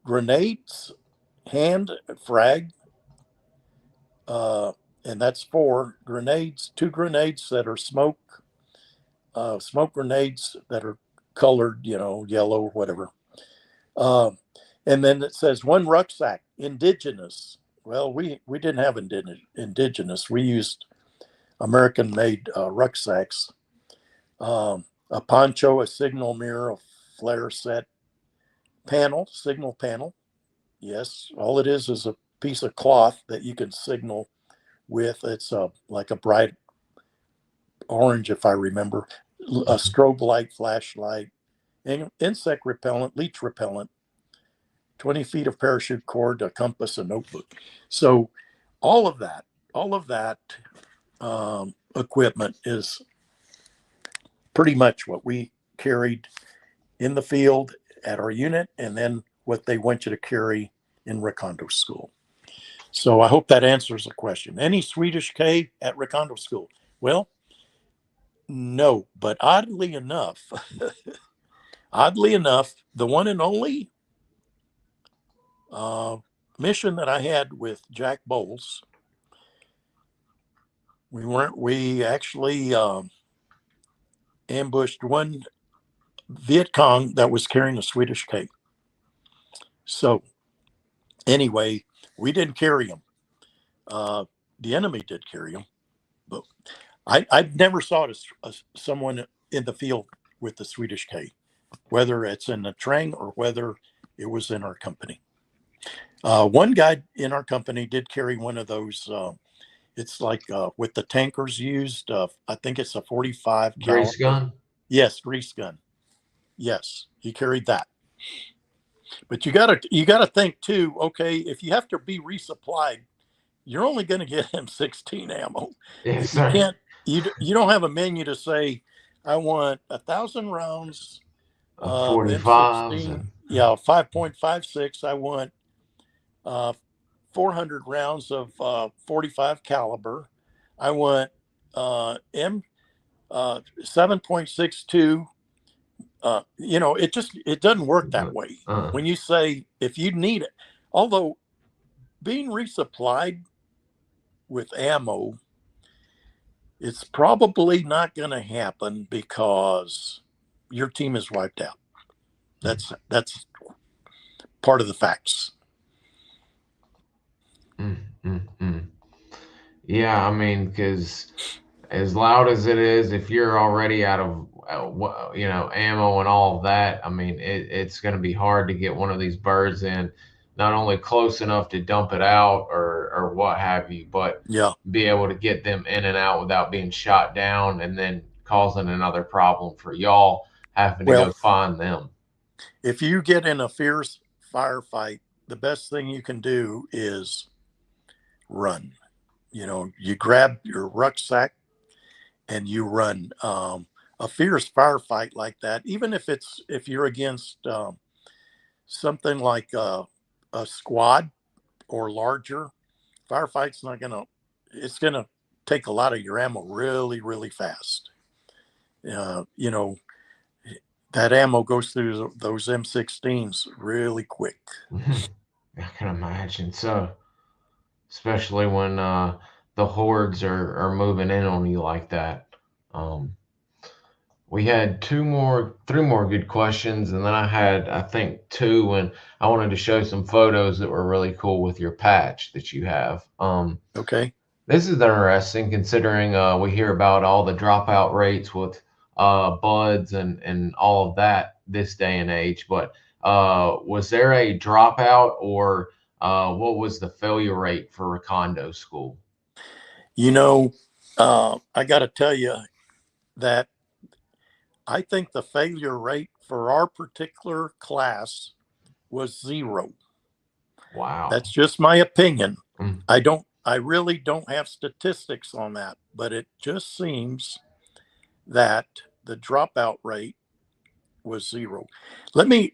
Grenades, hand frag, and that's 4 grenades, 2 grenades that are smoke grenades that are colored, you know, yellow or whatever. And then it says 1 rucksack, indigenous. Well, we didn't have indigenous. We used American-made rucksacks. A poncho, a signal mirror, a flare set, signal panel. Yes, all it is a piece of cloth that you can signal with. It's like a bright orange, if I remember. A strobe light, flashlight, insect repellent, leech repellent, 20 feet of parachute cord, a compass, a notebook. So all of that equipment is pretty much what we carried in the field at our unit, and then what they want you to carry in RECONDO School. So I hope that answers the question. Any Swedish K at RECONDO School? Well, no, but oddly enough, the one and only mission that I had with Jack Bowles, we actually ambushed one Viet Cong that was carrying a Swedish K. So anyway, we didn't carry them. The enemy did carry them, but I never saw someone in the field with the Swedish K, whether it's in the Trang or whether it was in our company. One guy in our company did carry one of those. It's like with the tankers used. I think it's a 45 Grease caliber. gun? Yes, grease gun. Yes, he carried that. But you gotta think too. Okay, if you have to be resupplied, you're only going to get M16 ammo. Yes, You sir. can't. You don't have a menu to say, I want 1,000 rounds of 45s M16. and Yeah, 5.56. I want 400 rounds of 45 caliber. I want M 7.62. It doesn't work that way. When you say if you need it, although being resupplied with ammo, it's probably not going to happen because your team is wiped out. That's part of the facts. Yeah, I mean, because as loud as it is, if you're already out of ammo and all of that, I mean, it's going to be hard to get one of these birds in, not only close enough to dump it out or what have you, but be able to get them in and out without being shot down and then causing another problem for y'all having to go find them. If you get in a fierce firefight, the best thing you can do is run. You grab your rucksack and you run. A fierce firefight like that, even if you're against something like a squad or larger, firefights it's gonna take a lot of your ammo really, really fast. That ammo goes through those M16s really quick. I can imagine. So, especially when the hordes are moving in on you like that. We had three more good questions, and then I think two, and I wanted to show some photos that were really cool with your patch that you have. Okay. This is interesting considering we hear about all the dropout rates with buds and all of that this day and age, but was there a dropout or what was the failure rate for RECONDO School? I got to tell you that I think the failure rate for our particular class was 0. Wow. That's just my opinion. I really don't have statistics on that, but it just seems that the dropout rate was 0. Let me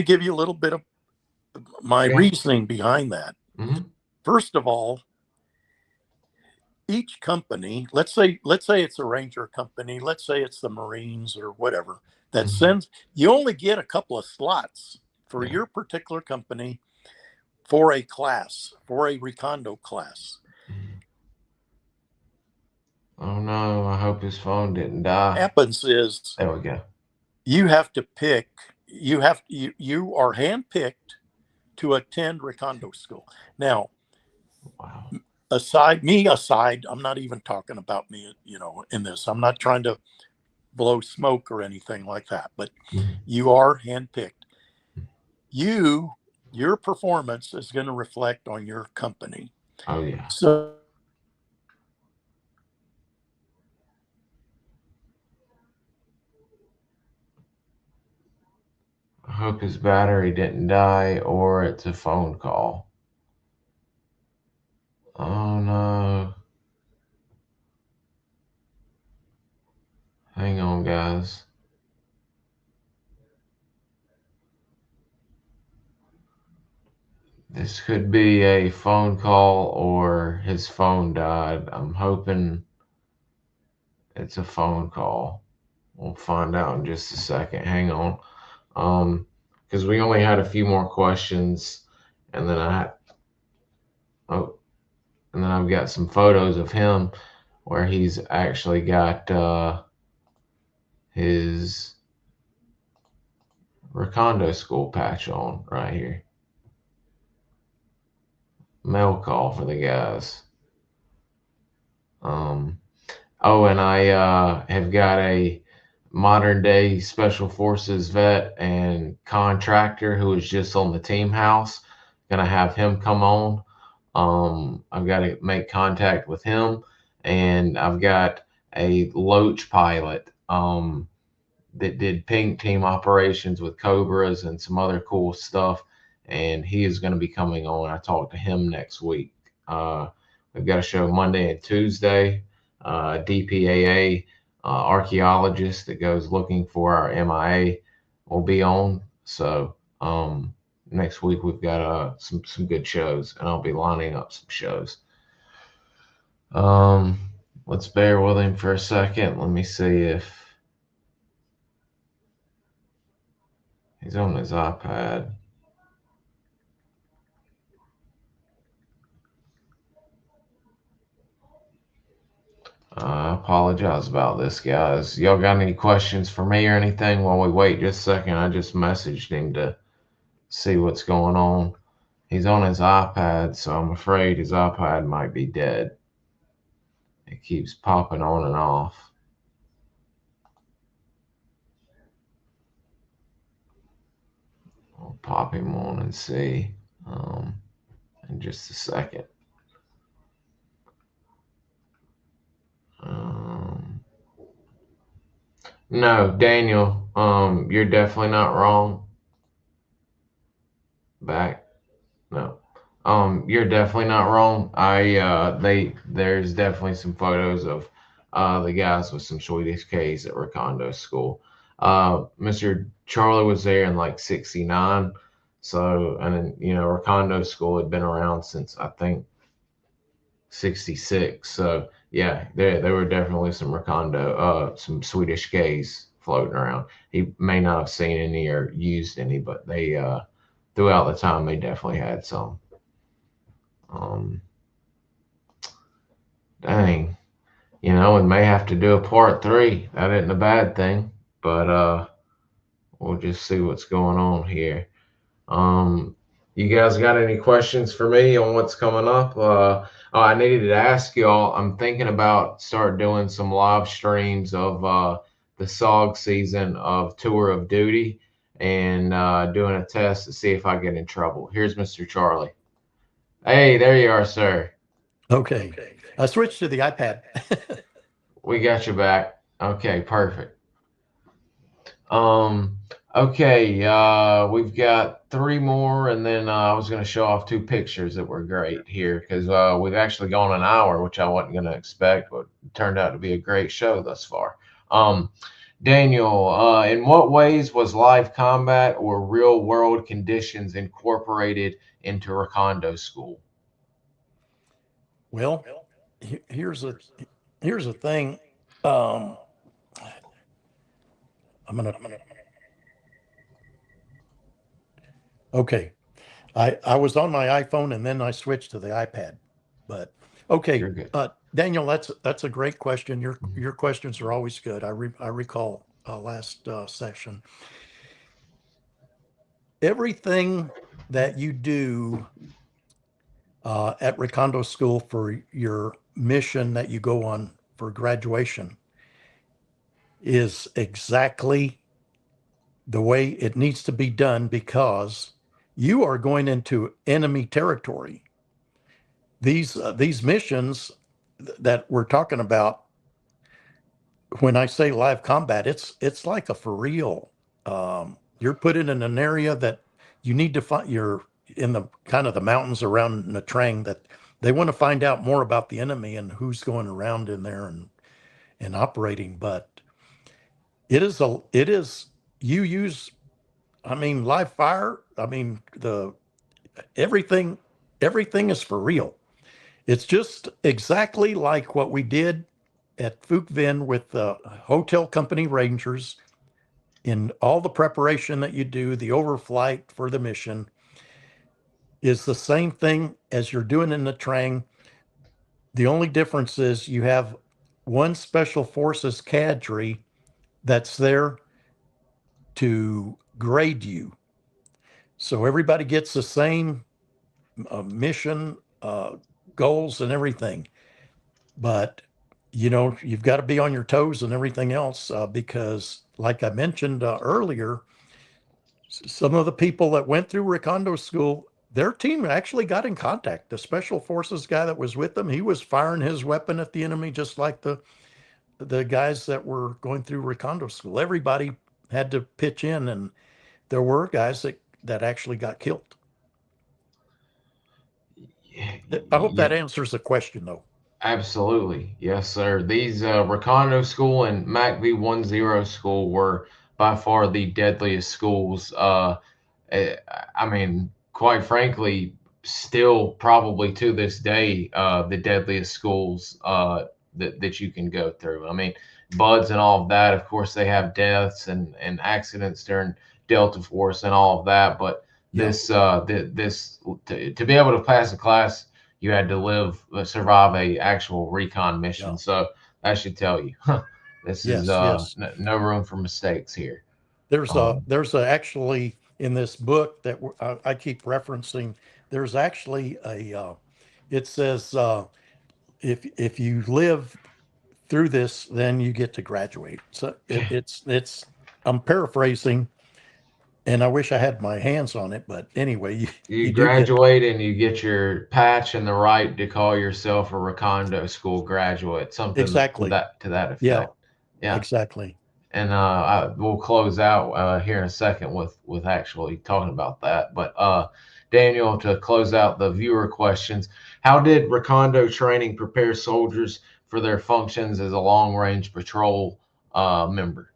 give you a little bit of my reasoning behind that. First of all, each company, let's say it's a Ranger company, let's say it's the Marines or whatever, that sends, you only get a couple of slots for your particular company for a class, for a RECONDO class. Oh no, I hope his phone didn't die. What happens is, there we go. You have to pick, you are handpicked to attend RECONDO School. Now, aside, I'm not even talking about me, in this. I'm not trying to blow smoke or anything like that, but you are handpicked. Your performance is going to reflect on your company. Oh yeah. So I hope his battery didn't die or it's a phone call. Oh no. Hang on, guys. This could be a phone call or his phone died. I'm hoping it's a phone call. We'll find out in just a second. Hang on. Because we only had a few more questions, and then and then I've got some photos of him where he's actually got his Recondo School patch on right here. Mail call for the guys. Oh, and I have got a modern day special forces vet and contractor who is just on the team house. Gonna have him come on. I've got to make contact with him, and I've got a Loach pilot that did pink team operations with Cobras and some other cool stuff, and he is going to be coming on. I talked to him next week. We've got a show Monday and Tuesday. DPAA archaeologist that goes looking for our MIA will be on. So next week we've got some good shows, and I'll be lining up some shows. Let's bear with him for a second. Let me see if he's on his iPad. I apologize about this, guys. Y'all got any questions for me or anything while we wait just a second? I just messaged him to see what's going on. He's on his iPad, so I'm afraid his iPad might be dead. It keeps popping on and off. I'll pop him on and see in just a second. No, Daniel, you're definitely not wrong. Back. No. You're definitely not wrong. There's definitely some photos of the guys with some Swedish K's at Recondo School. Mr. Charlie was there in like 69. So, and then, Recondo School had been around since I think 66. So yeah, there were definitely some Recondo, some Swedish K's floating around. He may not have seen any or used any, but they throughout the time they definitely had some. Dang, we may have to do a part 3. That isn't a bad thing, but we'll just see what's going on here. You guys got any questions for me on what's coming up? I needed to ask y'all, I'm thinking about start doing some live streams of the SOG season of Tour of Duty and doing a test to see if I get in trouble. Here's Mr. Charlie. Hey, there you are, sir. Okay. I switched to the iPad. We got you back. Okay, perfect. Okay, we've got 3 more, and then I was going to show off 2 pictures that were great here because we've actually gone an hour, which I wasn't going to expect, but it turned out to be a great show thus far. Daniel, in what ways was live combat or real world conditions incorporated into Recondo School? Well, here's a thing. Okay. I was on my iPhone and then I switched to the iPad. But okay, Daniel, that's a great question. Your questions are always good. I recall last session. Everything that you do at Recondo School for your mission that you go on for graduation is exactly the way it needs to be done because you are going into enemy territory. These missions that we're talking about, when I say live combat, it's like a for real. You're put in an area that you need to find. You're in the kind of the mountains around Natrang that they want to find out more about the enemy and who's going around in there and operating. But it is you use, live fire. Everything is for real. It's just exactly like what we did at Fuquevin with the hotel company rangers in all the preparation that you do, the overflight for the mission is the same thing as you're doing in the Trang. The only difference is you have one special forces cadre that's there to grade you. So everybody gets the same mission, goals and everything. But, you've got to be on your toes and everything else because, like I mentioned earlier, some of the people that went through Recondo School, their team actually got in contact. The special forces guy that was with them, he was firing his weapon at the enemy just like the guys that were going through Recondo School. Everybody had to pitch in, and there were guys that actually got killed. I hope that answers the question, though. Absolutely. Yes, sir. These Recondo School and MACV-10 School were by far the deadliest schools. I mean, quite frankly, still probably to this day, the deadliest schools that you can go through. I mean, buds and all of that, of course, they have deaths and accidents during Delta Force and all of that. But this to be able to pass a class, you had to survive a actual recon mission. So that should tell you, this is no room for mistakes here. There's actually in this book that I keep referencing, there's actually it says, if you live through this, then you get to graduate. So it's I'm paraphrasing, and I wish I had my hands on it, but anyway, you graduate and you get your patch and the right to call yourself a Recondo School graduate, something exactly to that effect. Yeah, exactly. And we'll close out here in a second with actually talking about that. But Daniel, to close out the viewer questions, how did Recondo training prepare soldiers for their functions as a long-range patrol member?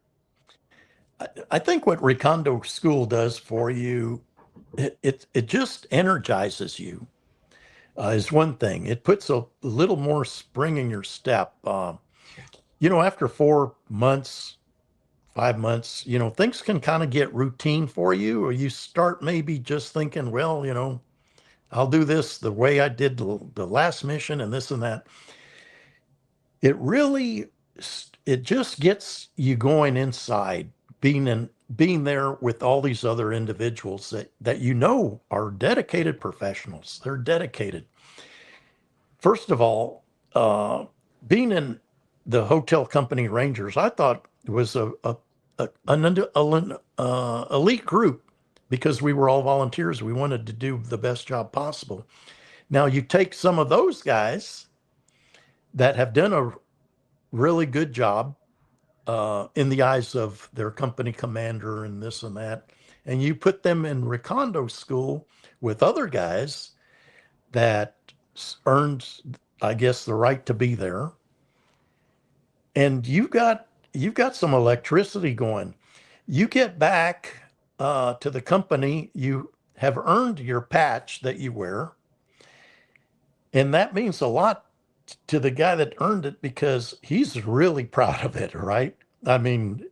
I think what Recondo School does for you, it just energizes you. Is one thing. It puts a little more spring in your step. After 4 months, 5 months, things can kind of get routine for you, or you start maybe just thinking, well, I'll do this the way I did the last mission and this and that. It just gets you going inside, being there with all these other individuals that are dedicated professionals. They're dedicated. First of all, being in the hotel company Rangers, I thought was an elite group because we were all volunteers. We wanted to do the best job possible. Now you take some of those guys that have done a really good job in the eyes of their company commander and this and that, and you put them in Recondo School with other guys that earned, I guess, the right to be there, and you've got some electricity going. You get back to the company, you have earned your patch that you wear, and that means a lot to the guy that earned it because he's really proud of it, right? I mean,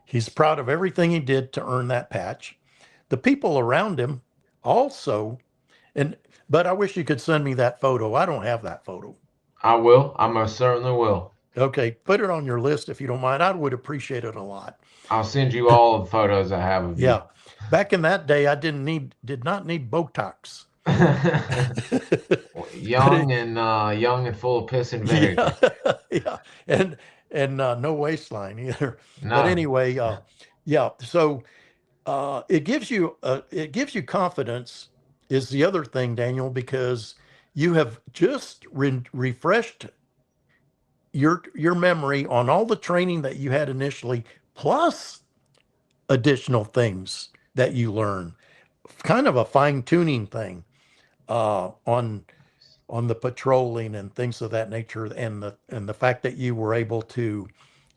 he's proud of everything he did to earn that patch. The people around him also, but I wish you could send me that photo. I don't have that photo. I will. I most certainly will. Okay, put it on your list if you don't mind. I would appreciate it a lot. I'll send you all the photos I have of you. Yeah. Back in that day, I did not need Botox. young and full of piss and vinegar. Yeah. And no waistline either. No. But anyway, so it gives you confidence is the other thing, Daniel, because you have just refreshed your memory on all the training that you had initially, plus additional things that you learn, kind of a fine-tuning thing on the patrolling and things of that nature, and the fact that you were able to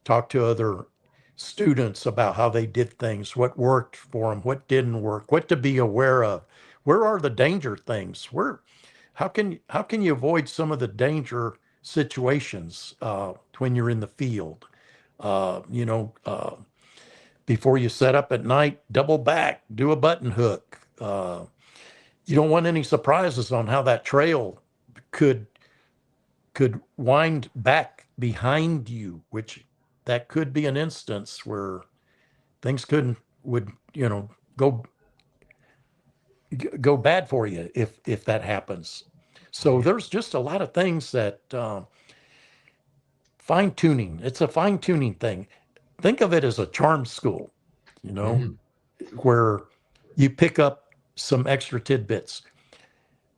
talk to other students about how they did things, what worked for them, what didn't work, what to be aware of, where are the danger things, how can you avoid some of the danger situations when you're in the field, before you set up at night, double back, do a button hook. You don't want any surprises on how that trail could wind back behind you, which that could be an instance where things couldn't would, go bad for you if that happens. So there's just a lot of things that fine tuning. It's a fine tuning thing. Think of it as a charm school, where you pick up some extra tidbits.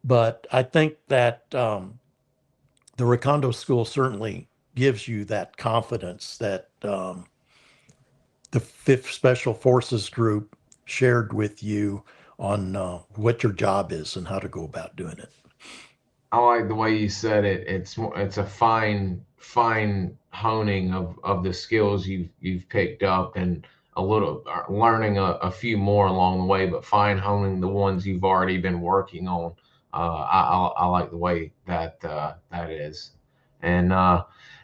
But I think that the RECONDO School certainly gives you that confidence that the 5th Special Forces Group shared with you on what your job is and how to go about doing it. I like the way you said it. It's a fine honing of the skills you've picked up, and a little learning a few more along the way, but fine honing the ones you've already been working on. I like the way that that is, and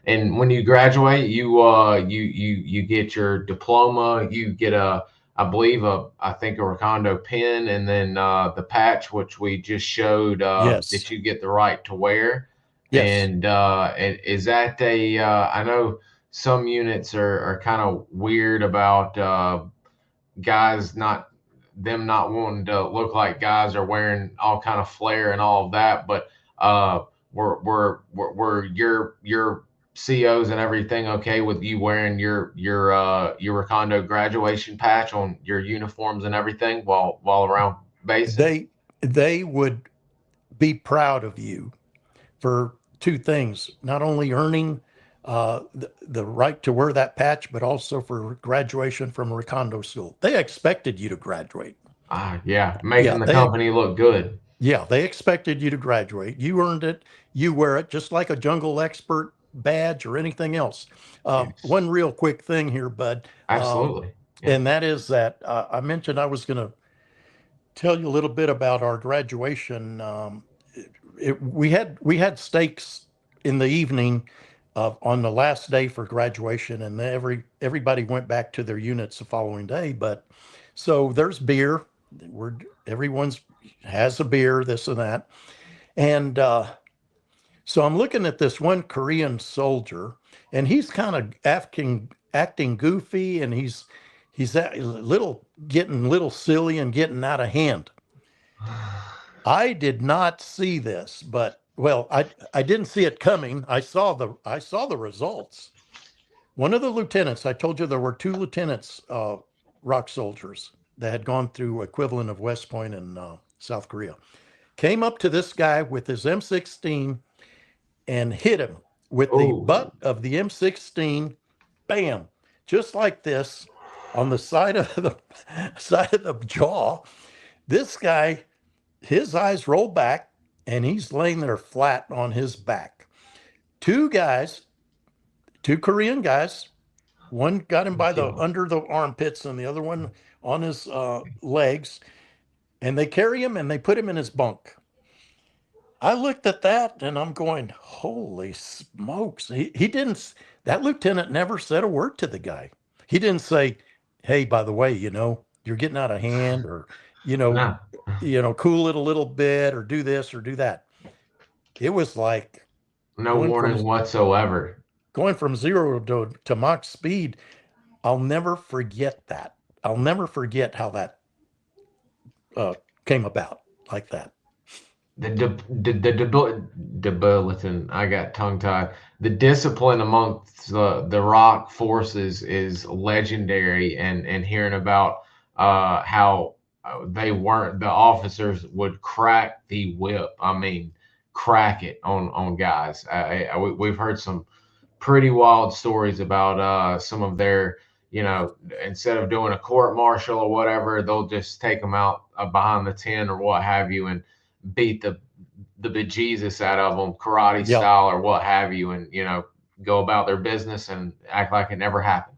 when you graduate, you get your diploma. You get I believe I think a RECONDO pin, and then the patch, which we just showed Yes. that you get the right to wear. Yes. And is that I know some units are kind of weird about guys not wanting to look like guys are wearing all kind of flair and all of that, but were your COs and everything okay with you wearing your RECONDO graduation patch on your uniforms and everything while around base? They would be proud of you for 2 things: not only earning the right to wear that patch, but also for graduation from RECONDO School. They expected you to graduate. Making the company look good. Yeah, they expected you to graduate. You earned it. You wear it just like a jungle expert badge or anything else. Yes. One real quick thing here, Bud. Absolutely. And that is that I mentioned I was going to tell you a little bit about our graduation. We had steaks in the evening on the last day for graduation, and everybody went back to their units the following day. But so there's beer. Everyone's has a beer, this and that, and so I'm looking at this one Korean soldier, and he's kind of acting goofy, and he's getting a little silly and getting out of hand. I did not see this, but I didn't see it coming. I saw the results. One of the lieutenants, I told you there were 2 lieutenants, ROC soldiers that had gone through equivalent of West Point in South Korea, came up to this guy with his M16 and hit him with the butt of the M16, bam, just like this, on the side of the jaw. This guy, his eyes roll back, and he's laying there flat on his back. 2 Korean guys, one got him by under the armpits, and the other one on his legs, and they carry him and they put him in his bunk. I looked at that and I'm going, holy smokes. That lieutenant never said a word to the guy. He didn't say, hey, by the way, you're getting out of hand, or, cool it a little bit, or do this or do that. It was like no warning whatsoever. Going from 0 to Mach speed. I'll never forget that. I'll never forget how that came about like that. The debilitant, I got tongue tied. The discipline amongst the ROC forces is legendary, and hearing about how the officers would crack the whip. I mean, crack it on guys. We've heard some pretty wild stories about some of their, instead of doing a court martial or whatever, they'll just take them out behind the tent or what have you, and beat the bejesus out of them, karate style or what have you, and go about their business and act like it never happened.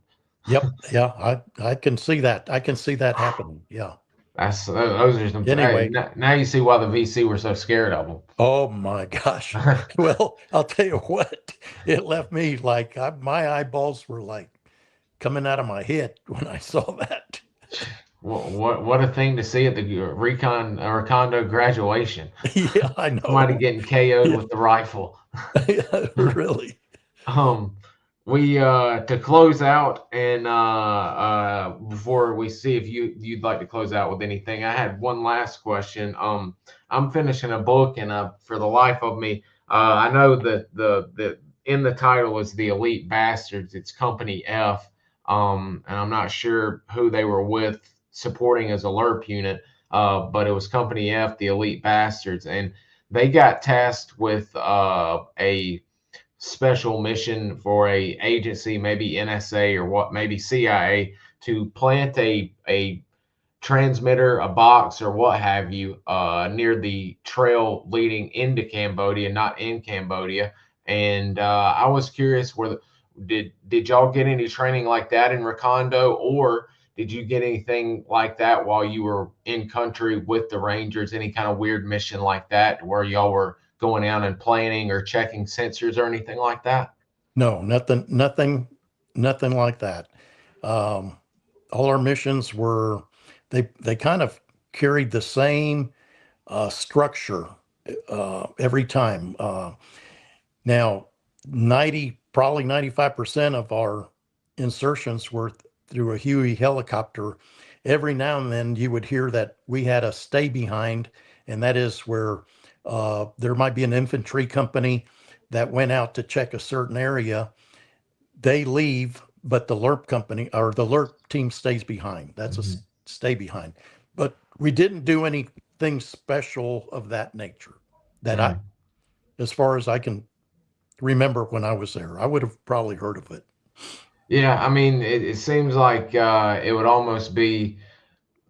Yep. Yeah, I can see that. I can see that happening. Yeah. Those are some. Anyway, now you see why the VC were so scared of them. Oh my gosh. Well, I'll tell you what, it left me like my eyeballs were like coming out of my head when I saw that. What a thing to see at the RECONDO graduation. Yeah, I know. Somebody getting KO'd with the rifle. Yeah, really. we to close out, and before we see if you'd like to close out with anything, I had one last question. I'm finishing a book, and for the life of me, I know that the in the title is the Elite Bastards. It's Company F, and I'm not sure who they were with supporting as a LERP unit, but it was Company F, the Elite Bastards, and they got tasked with a special mission for a agency, maybe NSA or what, maybe CIA, to plant a transmitter, a box, or what have you, near the trail leading into Cambodia, not in Cambodia. And I was curious, did y'all get any training like that in Recondo, or did you get anything like that while you were in country with the Rangers? Any kind of weird mission like that, where y'all were going out and planning or checking sensors or anything like that? No, nothing like that. All our missions were, they kind of carried the same structure every time. Now, probably 95% of our insertions were through a Huey helicopter. Every now and then you would hear that we had a stay behind, and that is where there might be an infantry company that went out to check a certain area. They leave, but the LERP company or the LERP team stays behind. That's a stay behind. But we didn't do anything special of that nature that as far as I can remember when I was there. I would have probably heard of it. Yeah, I mean, it seems like it would almost be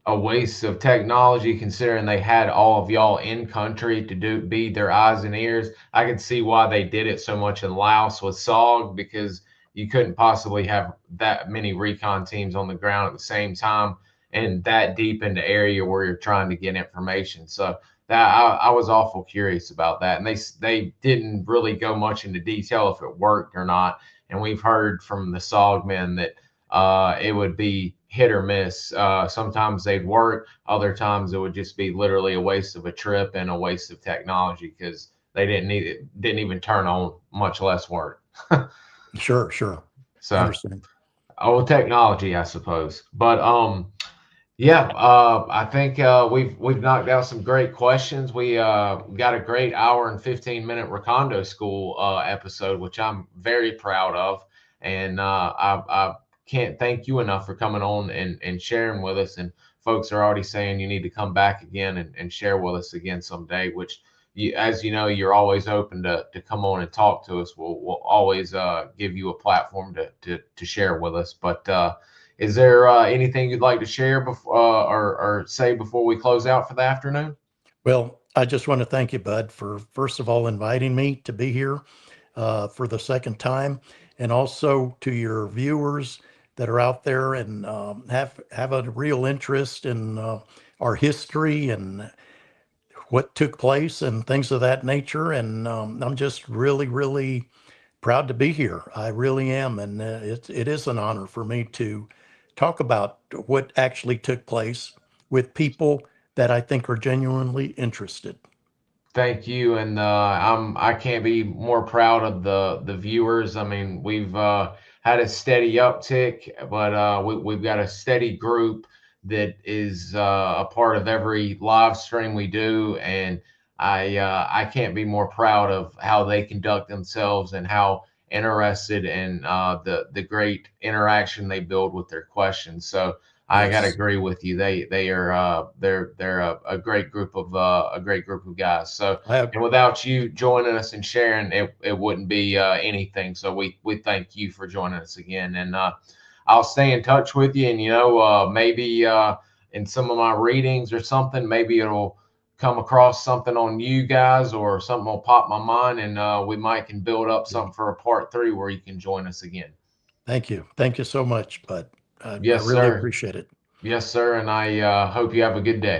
a waste of technology, considering they had all of y'all in country to be their eyes and ears. I could see why they did it so much in Laos with SOG, because you couldn't possibly have that many recon teams on the ground at the same time and that deep into area where you're trying to get information. So that I was awful curious about that, and they didn't really go much into detail if it worked or not. And we've heard from the SOG men that it would be hit or miss. Sometimes they'd work, other times it would just be literally a waste of a trip and a waste of technology, because they didn't even turn on, much less work. Sure. So, Understand. old technology, I suppose. But yeah, I think we've knocked out some great questions. We got a great hour and 15-minute Recondo School episode, which I'm very proud of, and I can't thank you enough for coming on and sharing with us. And folks are already saying you need to come back again and share with us again someday, which as you know, you're always open to come on and talk to us. We'll always give you a platform to share with us. But is there anything you'd like to share before or say before we close out for the afternoon? Well, I just want to thank you, Bud, for first of all inviting me to be here for the second time, and also to your viewers that are out there and have a real interest in our history and what took place and things of that nature. And I'm just really proud to be here. I really am, and it is an honor for me to talk about what actually took place with people that I think are genuinely interested. Thank you, and I can't be more proud of the viewers. I mean, we've had a steady uptick, but we've got a steady group that is a part of every live stream we do, and I can't be more proud of how they conduct themselves and how interested in the great interaction they build with their questions. So I gotta Yes. agree with you. They are they're a great group of guys. So, I have, and without you joining us and sharing, it wouldn't be anything. So we thank you for joining us again, and I'll stay in touch with you. And maybe in some of my readings or something, maybe it'll come across something on you guys, or something will pop my mind, and we might can build up something for a part 3 where you can join us again. thank you. Thank you so much, Bud. I Yes, really sir. appreciate it. Yes, sir. And I hope you have a good day.